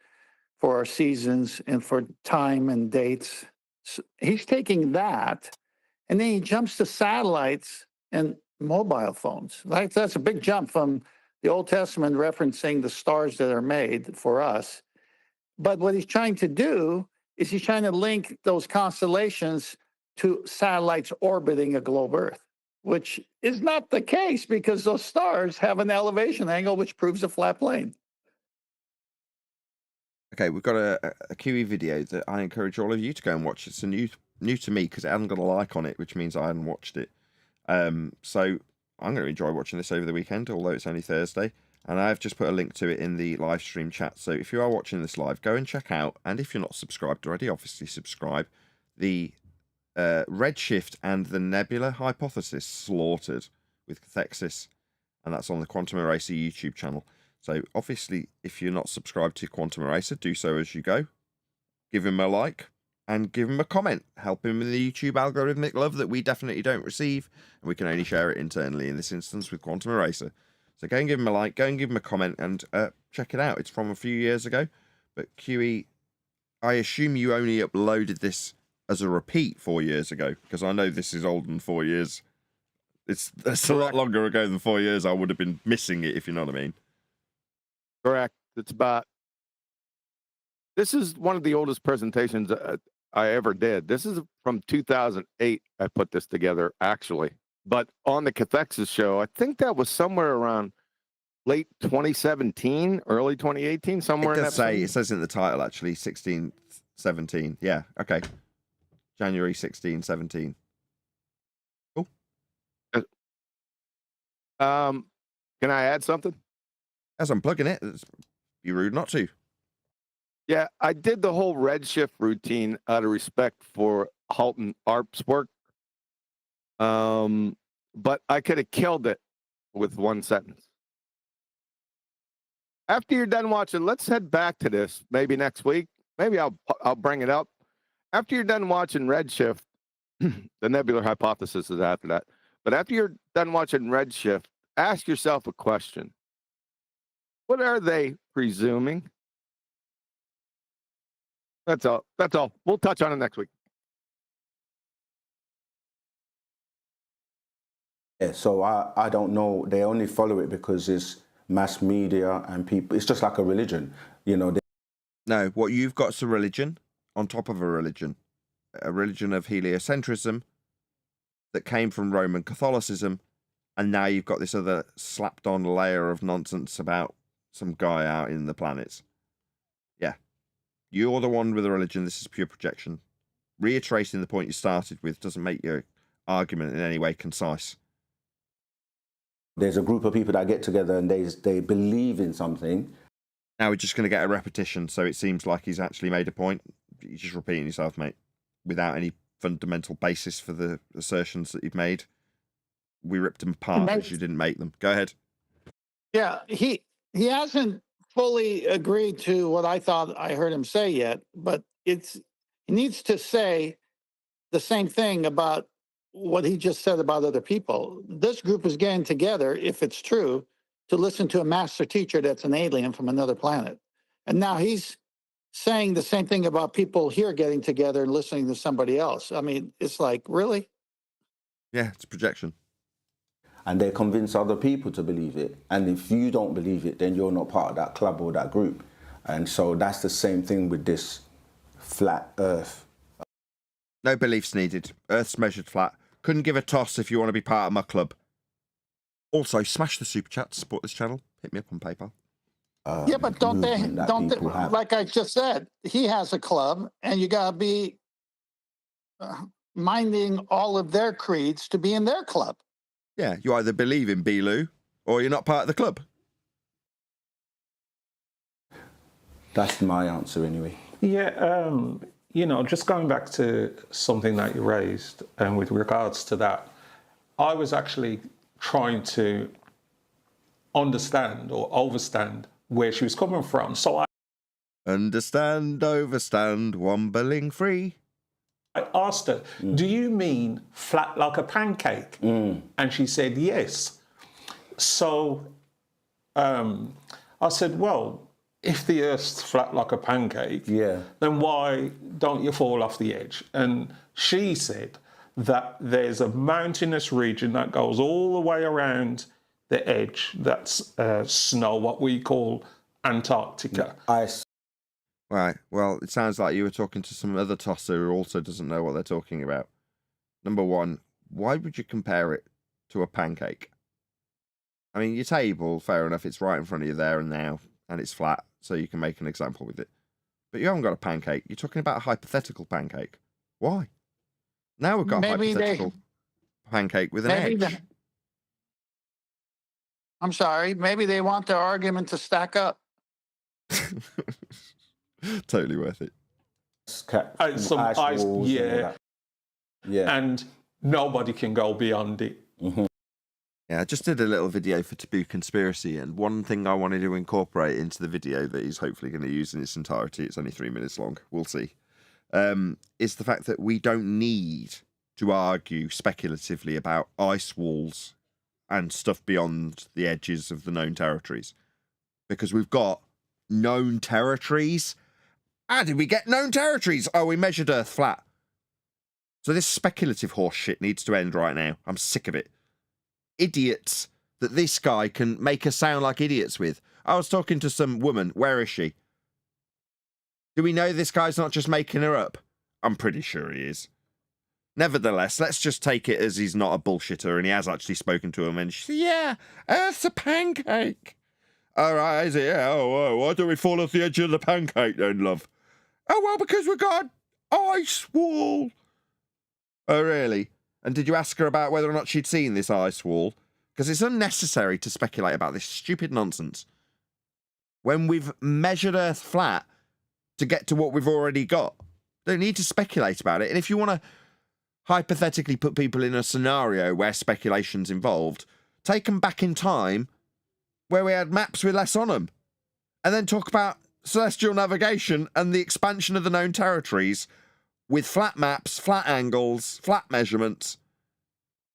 for our seasons and for time and dates. So he's taking that, and then he jumps to satellites and mobile phones. Like, that's a big jump from the Old Testament referencing the stars that are made for us. But what he's trying to do is he's trying to link those constellations to satellites orbiting a globe Earth, which is not the case because those stars have an elevation angle, which proves a flat plane. Okay, we've got a QE video that I encourage all of you to go and watch. It's a new to me because it hasn't got a like on it, which means I hadn't watched it. So I'm going to enjoy watching this over the weekend, although it's only Thursday. And I've just put a link to it in the live stream chat. So if you are watching this live, go and check out. And if you're not subscribed already, obviously subscribe. The redshift and the nebula hypothesis slaughtered with cathexis. And that's on the Quantum Eraser YouTube channel. So obviously, if you're not subscribed to Quantum Eraser, do so as you go. Give him a like and give him a comment. Help him with the YouTube algorithmic love that we definitely don't receive. And we can only share it internally in this instance with Quantum Eraser. So go and give him a like, go and give him a comment, and check it out. It's from a few years ago. But QE, I assume you only uploaded this as a repeat 4 years ago, because I know this is older than 4 years. It's a lot longer ago than 4 years. I would have been missing it, if you know what I mean. Correct. It's about... This is one of the oldest presentations I ever did. This is from 2008. I put this together, actually. But on the Cathexis show, I think that was somewhere around late 2017, early 2018, somewhere in that. It says in the title, actually, 16, 17. Yeah, okay. January 16, 17. Cool. Can I add something? As I'm plugging it, it's be rude not to. Yeah, I did the whole redshift routine out of respect for Halton Arp's work. But I could have killed it with one sentence. After you're done watching, let's head back to this maybe next week. Maybe I'll bring it up. After you're done watching redshift, the nebular hypothesis is after that. But after you're done watching redshift, ask yourself a question. What are they presuming? That's all. We'll touch on it next week. Yeah, so I don't know. They only follow it because it's mass media and people. It's just like a religion, you know. No, what you've got is a religion on top of a religion of heliocentrism that came from Roman Catholicism, and now you've got this other slapped on layer of nonsense about some guy out in the planets. Yeah. You're the one with a religion. This is pure projection. Reiterating the point you started with doesn't make your argument in any way concise. There's a group of people that get together and they believe in something. Now we're just going to get a repetition, so it seems like he's actually made a point. You're just repeating yourself, mate, without any fundamental basis for the assertions that you've made. We ripped them apart because you didn't make them. Go ahead. Yeah, he hasn't fully agreed to what I thought I heard him say yet, but he needs to say the same thing about what he just said about other people. This group is getting together, if it's true, to listen to a master teacher that's an alien from another planet. And now he's saying the same thing about people here getting together and listening to somebody else. I mean, it's like, really? Yeah, it's projection. And they convince other people to believe it. And if you don't believe it, then you're not part of that club or that group. And so that's the same thing with this flat Earth. No beliefs needed. Earth's measured flat. Couldn't give a toss if you want to be part of my club. Also, smash the super chat to support this channel. Hit me up on PayPal. Yeah, but don't they, like I just said, he has a club and you got to be minding all of their creeds to be in their club. Yeah, you either believe in Belu or you're not part of the club. That's my answer anyway. Yeah, you know, just going back to something that you raised, and with regards to that, I was actually trying to understand or overstand where she was coming from. So I understand, overstand, wombling free. I asked her, do you mean flat like a pancake? And she said, yes. So I said, well, if the Earth's flat like a pancake, then why don't you fall off the edge? And she said that there's a mountainous region that goes all the way around the edge. That's snow, what we call Antarctica. Ice. Right, well, it sounds like you were talking to some other tosser who also doesn't know what they're talking about. Number one, why would you compare it to a pancake? I mean, your table, fair enough, it's right in front of you there and now, and it's flat, so you can make an example with it. But you haven't got a pancake. You're talking about a hypothetical pancake. Why? Now we've got a hypothetical pancake with an edge. I'm sorry, maybe they want their argument to stack up. Totally worth it. Some ice, yeah. And nobody can go beyond it. Yeah, I just did a little video for Taboo Conspiracy, and one thing I wanted to incorporate into the video that he's hopefully going to use in its entirety, it's only 3 minutes long, we'll see, is the fact that we don't need to argue speculatively about ice walls and stuff beyond the edges of the known territories. Because we've got known territories. How did we get known territories? Oh, we measured Earth flat. So this speculative horse shit needs to end right now. I'm sick of it. Idiots that this guy can make us sound like idiots with. I was talking to some woman. Where is she? Do we know this guy's not just making her up? I'm pretty sure he is. Nevertheless, let's just take it as he's not a bullshitter and he has actually spoken to him and she said, yeah, Earth's a pancake. All right, is it? Yeah, oh, why don't we fall off the edge of the pancake then, love? Oh, well, because we've got an ice wall. Oh, really? And did you ask her about whether or not she'd seen this ice wall? Because it's unnecessary to speculate about this stupid nonsense. When we've measured Earth flat to get to what we've already got, don't need to speculate about it. And if you want to hypothetically put people in a scenario where speculation's involved, take them back in time where we had maps with less on them. And then talk about celestial navigation and the expansion of the known territories with flat maps, flat angles, flat measurements,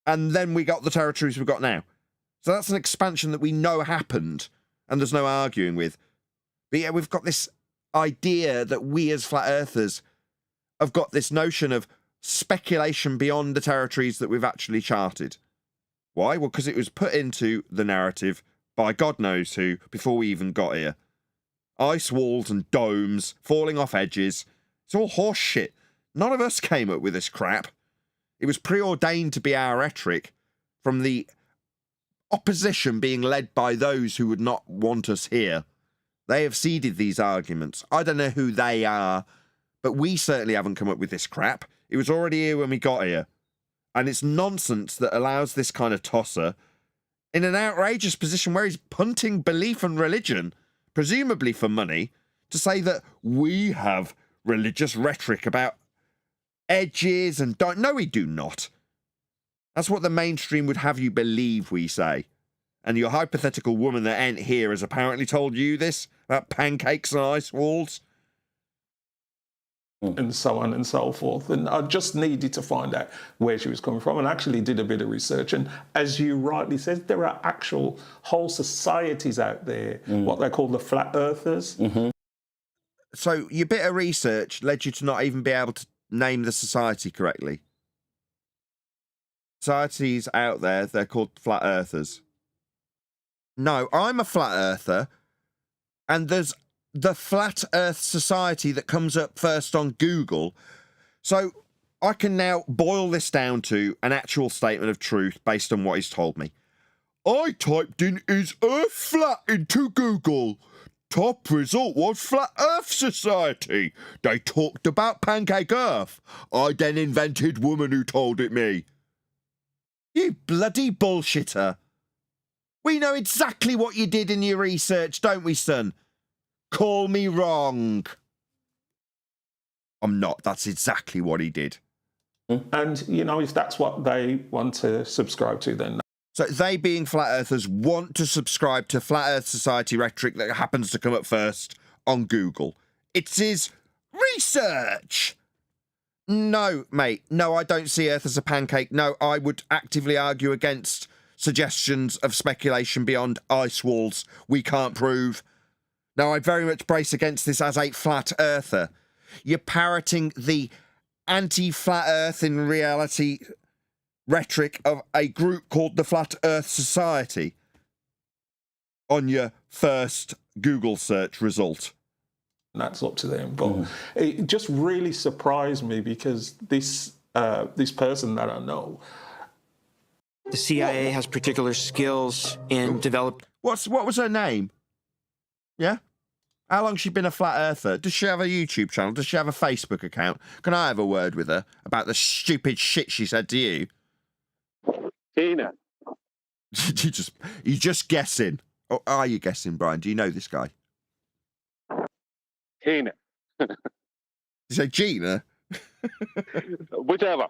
and then we got the territories we've got now. So that's an expansion that we know happened, and there's no arguing with. But yeah, we've got this idea that we as flat earthers have got this notion of speculation beyond the territories that we've actually charted. Why? Well, because it was put into the narrative by God knows who before we even got here. Ice walls and domes, falling off edges. It's all horse shit. None of us came up with this crap. It was preordained to be our rhetoric from the opposition being led by those who would not want us here. They have seeded these arguments. I don't know who they are, but we certainly haven't come up with this crap. It was already here when we got here. And it's nonsense that allows this kind of tosser in an outrageous position where he's punting belief and religion, presumably for money, to say that we have religious rhetoric about edges and don't. No, we do not. That's what the mainstream would have you believe we say. And your hypothetical woman that ain't here has apparently told you this about pancakes and ice walls. And so on and so forth. And I just needed to find out where she was coming from, and actually did a bit of research. And as you rightly said, there are actual whole societies out there, what they call the flat earthers. So your bit of research led you to not even be able to name the society correctly. Societies out there, they're called flat earthers. No, I'm a flat earther, and there's the Flat Earth Society that comes up first on Google. So I can now boil this down to an actual statement of truth based on what he's told me. I typed in "is Earth flat" into Google. Top result was Flat Earth Society. They talked about Pancake Earth. I then invented woman who told it me. You bloody bullshitter. We know exactly what you did in your research, don't we, son? Call me wrong. I'm not. That's exactly what he did. And, you know, if that's what they want to subscribe to, then... So they, being flat earthers, want to subscribe to Flat Earth Society rhetoric that happens to come up first on Google. It's his research. No, mate. No, I don't see Earth as a pancake. No, I would actively argue against suggestions of speculation beyond ice walls we can't prove. No, I very much brace against this as a flat earther. You're parroting the anti-flat earth in reality rhetoric of a group called the Flat Earth Society on your first Google search result. That's up to them. But it just really surprised me because this person that I know... The CIA has particular skills in developing... What was her name? Yeah? How long's she been a flat earther? Does she have a YouTube channel? Does she have a Facebook account? Can I have a word with her about the stupid shit she said to you? Tina. You're just guessing. Or are you guessing, Brian? Do you know this guy? Tina. Did you say Gina? Whichever.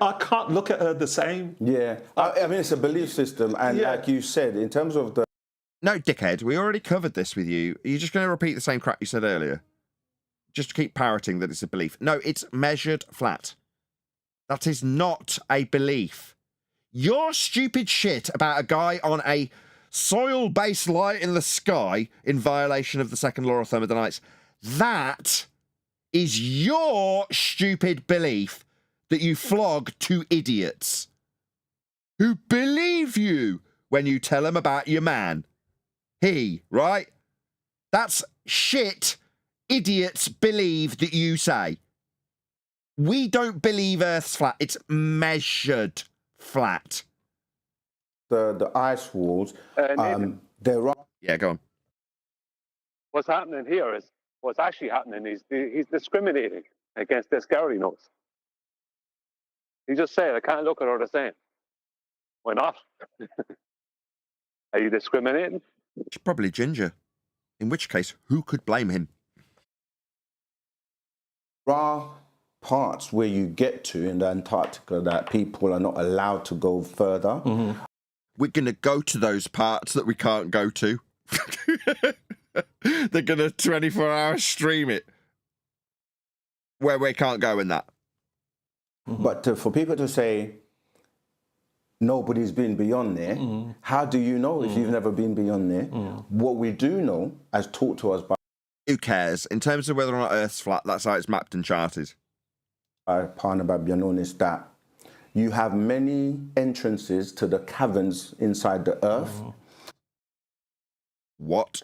I can't look at her the same. Yeah. I mean, it's a belief system. And like you said, in terms of the... No, dickhead, we already covered this with you. Are you just going to repeat the same crap you said earlier? Just to keep parroting that it's a belief. No, it's measured flat. That is not a belief. Your stupid shit about a guy on a soil-based light in the sky in violation of the second law of thermodynamics, that is your stupid belief that you flog to idiots who believe you when you tell them about your man. He, right? That's shit idiots believe that you say. We don't believe Earth's flat. It's measured flat. The ice walls, there are... Yeah, go on. What's happening here is, what's actually happening is he's discriminating against this girl he knows. He just said, I can't look at her the same. Why not? Are you discriminating? She's probably ginger. In which case, who could blame him? There are parts where you get to in the Antarctica that people are not allowed to go further. We're going to go to those parts that we can't go to. They're going to 24-hour stream it. Where we can't go in that. But for people to say, nobody's been beyond there, how do you know if you've never been beyond there? What we do know, as taught to us by... Who cares? In terms of whether or not Earth's flat, that's how it's mapped and charted. By Parna Babyanon is that you have many entrances to the caverns inside the earth. What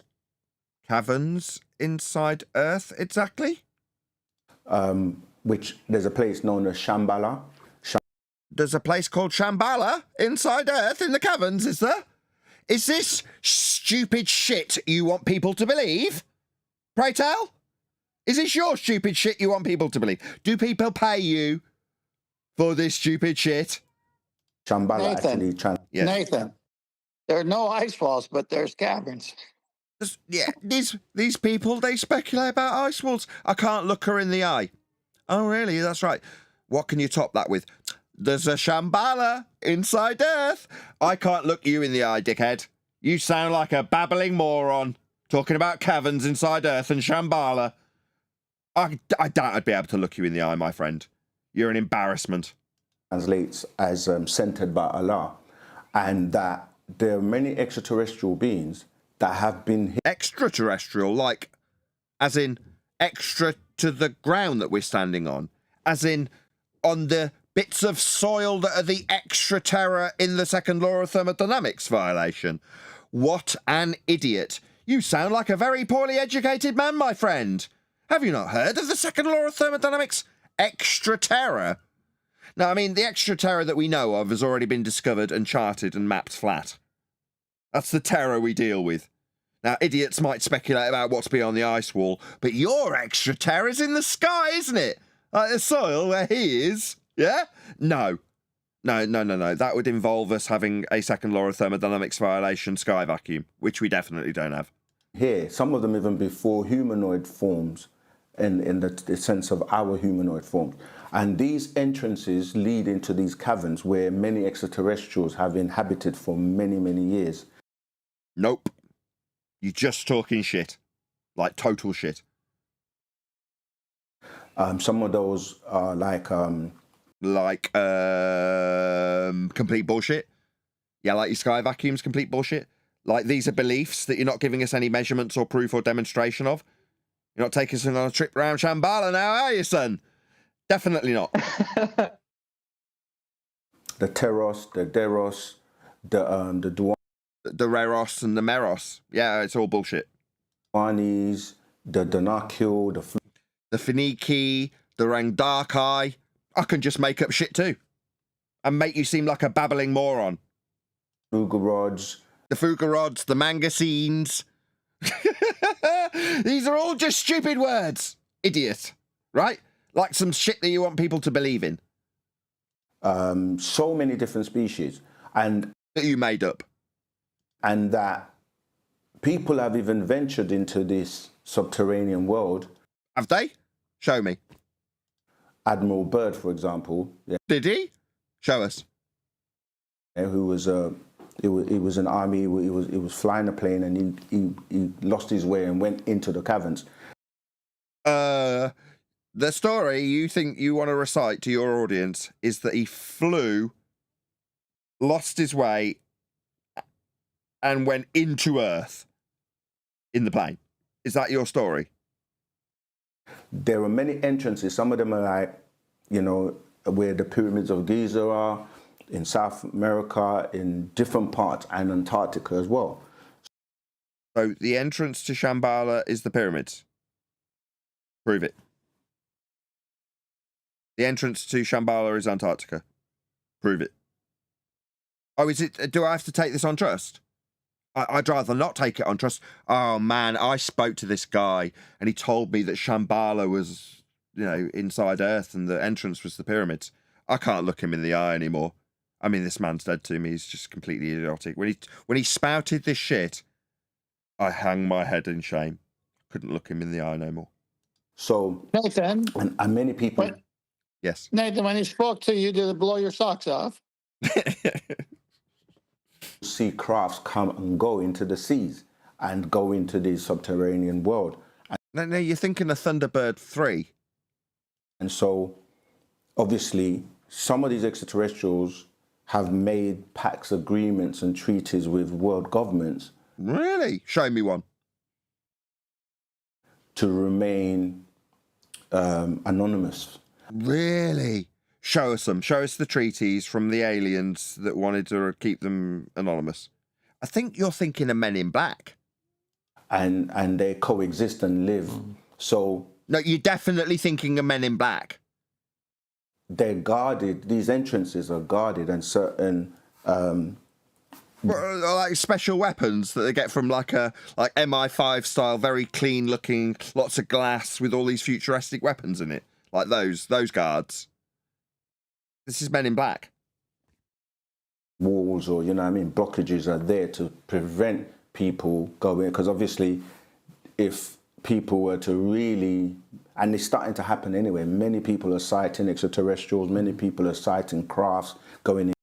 caverns inside Earth exactly? Which there's a place known as Shambhala. There's a place called Shambhala inside Earth in the caverns, is there? Is this stupid shit you want people to believe? Pray tell? Is this your stupid shit you want people to believe? Do people pay you for this stupid shit? Shambhala Nathan, Nathan, there are no ice walls, but there's caverns. Yeah, these people, they speculate about ice walls. I can't look her in the eye. Oh, really? That's right. What can you top that with? There's a Shambhala inside Earth. I can't look you in the eye, dickhead. You sound like a babbling moron talking about caverns inside Earth and Shambhala. I doubt I'd be able to look you in the eye, my friend. You're an embarrassment. Translates as centered by Allah, and that there are many extraterrestrial beings that have been extraterrestrial, like as in extra to the ground that we're standing on, as in on the bits of soil that are the extra terror in the second law of thermodynamics violation. What an idiot. You sound like a very poorly educated man, my friend. Have you not heard of the second law of thermodynamics? Extra terror. Now, I mean, the extra terror that we know of has already been discovered and charted and mapped flat. That's the terror we deal with. Now, idiots might speculate about what's beyond the ice wall, but your extra terror's in the sky, isn't it? Like the soil where he is. Yeah? No. No. That would involve us having a second law of thermodynamics violation sky vacuum, which we definitely don't have. Here, some of them even before humanoid forms, in the sense of our humanoid forms. And these entrances lead into these caverns where many extraterrestrials have inhabited for many, many years. Nope. You're just talking shit. Like total shit. Some of those are complete bullshit. Yeah, like your sky vacuum's complete bullshit. Like these are beliefs that you're not giving us any measurements or proof or demonstration of. You're not taking us on a trip around Shambhala now, are you, son? Definitely not. The Teros, the Deros, the Duanis. The Reros and the Meros. Yeah, it's all bullshit. Duanis, the Danakil, the Phoeniki, the Rangdarkai. I can just make up shit too. And make you seem like a babbling moron. Fugarods. The Fugarods, the Mangasines. These are all just stupid words. Idiot. Right? Like some shit that you want people to believe in. So many different species. And that you made up. And that people have even ventured into this subterranean world. Have they? Show me. Admiral Byrd, for example. Yeah. Did he? Show us. Who was he was an army. He was flying a plane and he lost his way and went into the caverns. The story you think you want to recite to your audience is that he flew, lost his way, and went into Earth in the plane. Is that your story? There are many entrances. Some of them are like, where the pyramids of Giza are, in South America, in different parts, and Antarctica as well. So the entrance to Shambhala is the pyramids. Prove it. The entrance to Shambhala is Antarctica. Prove it. Oh, is it? Do I have to take this on trust? I'd rather not take it on trust. Oh, man, I spoke to this guy and he told me that Shambhala was, inside Earth and the entrance was the pyramids. I can't look him in the eye anymore. I mean, this man's dead to me. He's just completely idiotic. When he spouted this shit, I hung my head in shame. Couldn't look him in the eye no more. So, Nathan, and many people... Yes. Nathan, when he spoke to you, did it blow your socks off? See crafts come and go into the seas and go into the subterranean world. No, you're thinking of Thunderbird 3. And so, obviously, some of these extraterrestrials have made pacts, agreements, and treaties with world governments. Really? Show me one. To remain anonymous. Really? Show us them. Show us the treaties from the aliens that wanted to keep them anonymous. I think you're thinking of Men in Black. And they coexist and live. So no, you're definitely thinking of Men in Black. They're guarded. These entrances are guarded, and certain like special weapons that they get from like MI5 style, very clean looking, lots of glass with all these futuristic weapons in it, like those guards. This is Men in Black. Walls, or you know what I mean, blockages are there to prevent people going, because obviously if people were to really, and it's starting to happen anyway, many people are sighting extraterrestrials, many people are sighting crafts going in.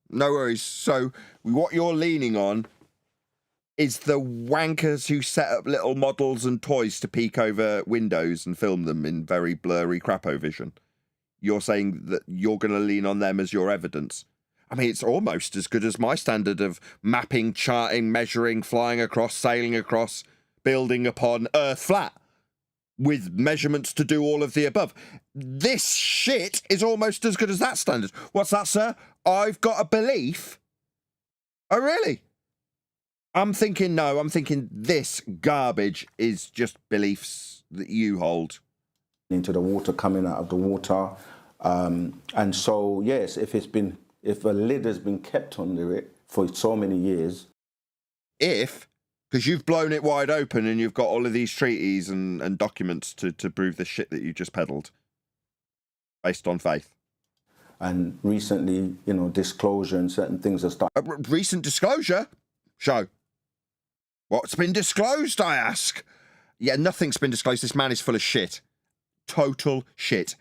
No worries. So what you're leaning on is the wankers who set up little models and toys to peek over windows and film them in very blurry crapovision. You're saying that you're going to lean on them as your evidence. I mean, it's almost as good as my standard of mapping, charting, measuring, flying across, sailing across, building upon Earth flat, with measurements to do all of the above. This shit is almost as good as that standard. What's that, sir? I've got a belief. Oh, really? I'm thinking this garbage is just beliefs that you hold. Into the water, coming out of the water. And so, yes, if a lid has been kept under it for so many years. Because you've blown it wide open and you've got all of these treaties and documents to prove the shit that you just peddled. Based on faith. And recently, you know, disclosure and certain things are starting. Recent disclosure? Show. What's been disclosed, I ask? Yeah, nothing's been disclosed. This man is full of shit. Total shit.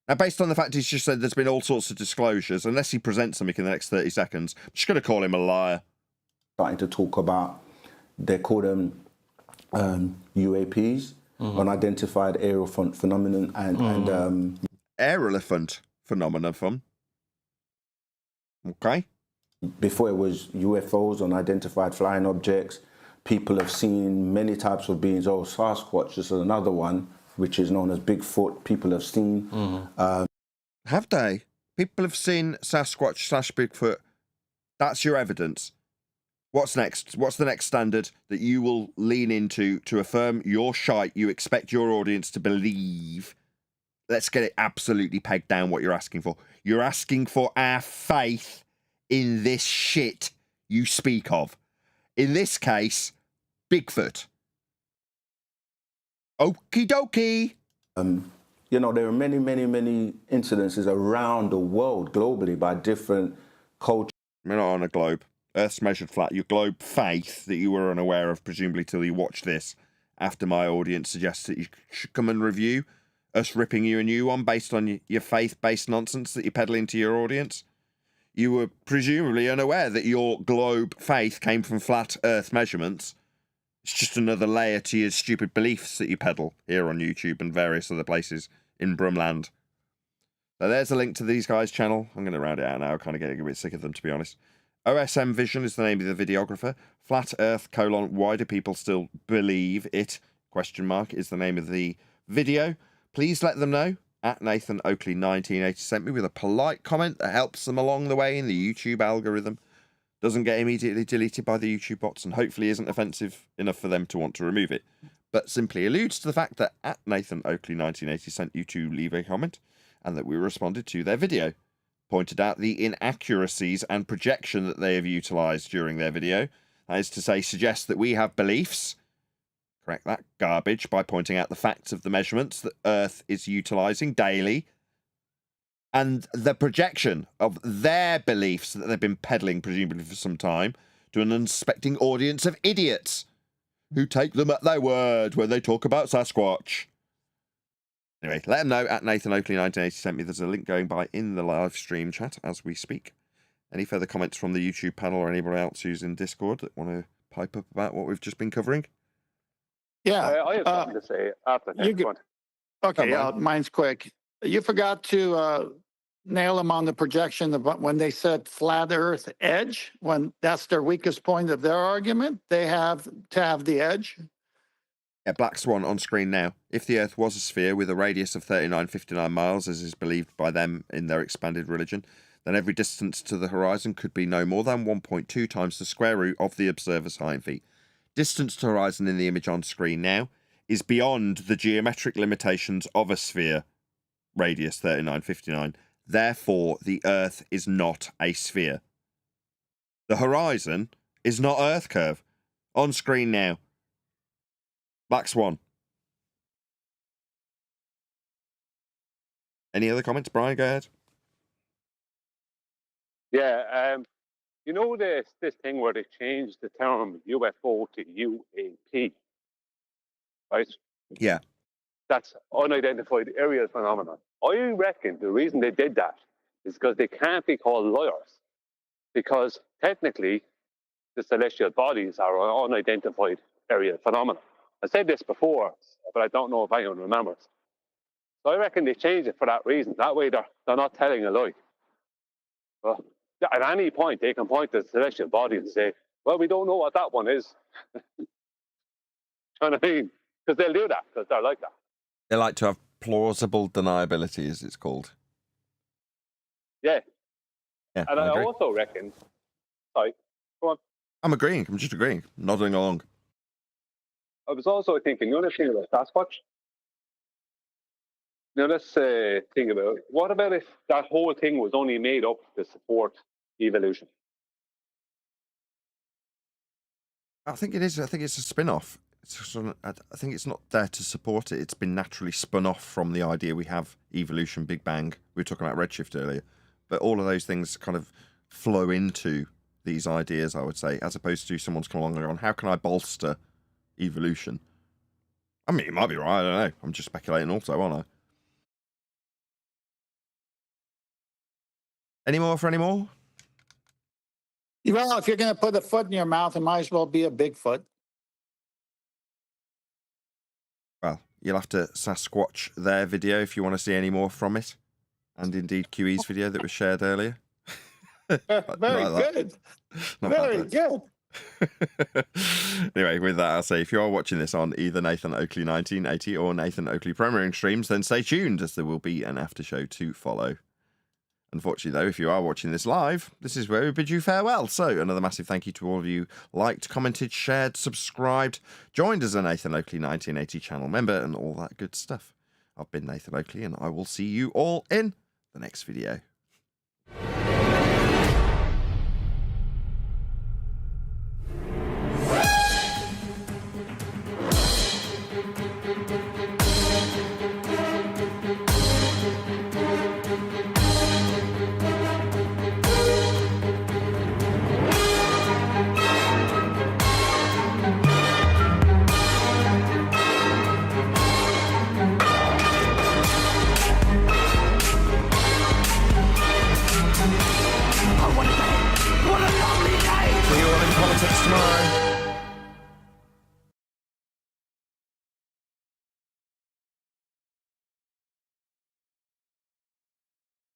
Now, based on the fact he's just said there's been all sorts of disclosures, unless he presents something in the next 30 seconds, I'm just going to call him a liar. Starting to talk about, they call them UAPs, unidentified aerial phenomenon, and aerial phenomenon. Okay. Before it was UFOs, unidentified flying objects. People have seen many types of beings. Oh, Sasquatch, this is another one, which is known as Bigfoot. People have seen. Have they? People have seen Sasquatch / Bigfoot. That's your evidence. What's next? What's the next standard that you will lean into to affirm your shite you expect your audience to believe? Let's get it absolutely pegged down what you're asking for. You're asking for our faith in this shit you speak of. In this case, Bigfoot. Okie dokie. You know, there are many, many, many incidences around the world, globally, by different cultures. We're not on a globe. Earth's measured flat. Your globe faith that you were unaware of, presumably till you watch this, after my audience suggests that you should come and review us ripping you a new one based on your faith-based nonsense that you're peddling to your audience. You were presumably unaware that your globe faith came from flat Earth measurements. It's just another layer to your stupid beliefs that you peddle here on YouTube and various other places in Brumland. So there's a link to these guys' channel. I'm going to round it out now. I'm kind of getting a bit sick of them, to be honest. OSM Vision is the name of the videographer. Flat Earth, why do people still believe it? ? Is the name of the video. Please let them know. At Nathan Oakley 1980 sent me with a polite comment that helps them along the way in the YouTube algorithm. Doesn't get immediately deleted by the YouTube bots and hopefully isn't offensive enough for them to want to remove it, but simply alludes to the fact that at Nathan Oakley 1980 sent you to leave a comment and that we responded to their video. Pointed out the inaccuracies and projection that they have utilised during their video. That is to say, suggest that we have beliefs. Correct that garbage by pointing out the facts of the measurements that Earth is utilising daily and the projection of their beliefs that they've been peddling, presumably for some time, to an unsuspecting audience of idiots who take them at their word when they talk about Sasquatch. Anyway, let them know at Nathan Oakley 1980 sent me. There's a link going by in the live stream chat as we speak. Any further comments from the YouTube panel or anybody else who's in Discord that want to pipe up about what we've just been covering? Yeah. I have something to say after that. Okay, mine's quick. You forgot to nail them on the projection when they said flat Earth edge, when that's their weakest point of their argument. They have to have the edge. Yeah, Black Swan on screen now. If the Earth was a sphere with a radius of 3959 miles, as is believed by them in their expanded religion, then every distance to the horizon could be no more than 1.2 times the square root of the observer's height in feet. Distance to horizon in the image on screen now is beyond the geometric limitations of a sphere, radius 3959. Therefore, the Earth is not a sphere. The horizon is not Earth curve. On screen now. Black Swan. Any other comments, Brian? Go ahead. Yeah, you know this thing where they changed the term UFO to UAP, right? Yeah. That's unidentified aerial phenomenon. I reckon the reason they did that is because they can't be called liars, because technically the celestial bodies are an unidentified aerial phenomenon. I said this before, but I don't know if anyone remembers. So I reckon they changed it for that reason. That way they're not telling a lie. Well, at any point, they can point to the celestial body and say, well, we don't know what that one is. You know what I mean? Because they'll do that, because they're like that. They like to have plausible deniability, as it's called. Yeah. Yeah, And I agree. also reckon, sorry, go on. I'm agreeing. I'm just agreeing. Nodding along. I was also thinking, you know, this thing about Sasquatch? Now, let's think about it. What about if that whole thing was only made up to support evolution? I think it is. I think it's a spin-off. I think it's not there to support it. It's been naturally spun off from the idea we have evolution, Big Bang. We were talking about redshift earlier. But all of those things kind of flow into these ideas, I would say, as opposed to someone's come along and gone, how can I bolster evolution? I mean, it might be right. I don't know. I'm just speculating also, aren't I? Any more for any more? Well, if you're going to put a foot in your mouth, it might as well be a Bigfoot. Well, you'll have to Sasquatch their video if you want to see any more from it. And indeed QE's video that was shared earlier. Very good. Very good. Anyway, with that, I'll say if you are watching this on either Nathan Oakley 1980 or Nathan Oakley premiering streams, then stay tuned as there will be an after show to follow. Unfortunately, though, if you are watching this live, this is where we bid you farewell. So, another massive thank you to all of you liked, commented, shared, subscribed, joined as a Nathan Oakley 1980 channel member, and all that good stuff. I've been Nathan Oakley, and I will see you all in the next video.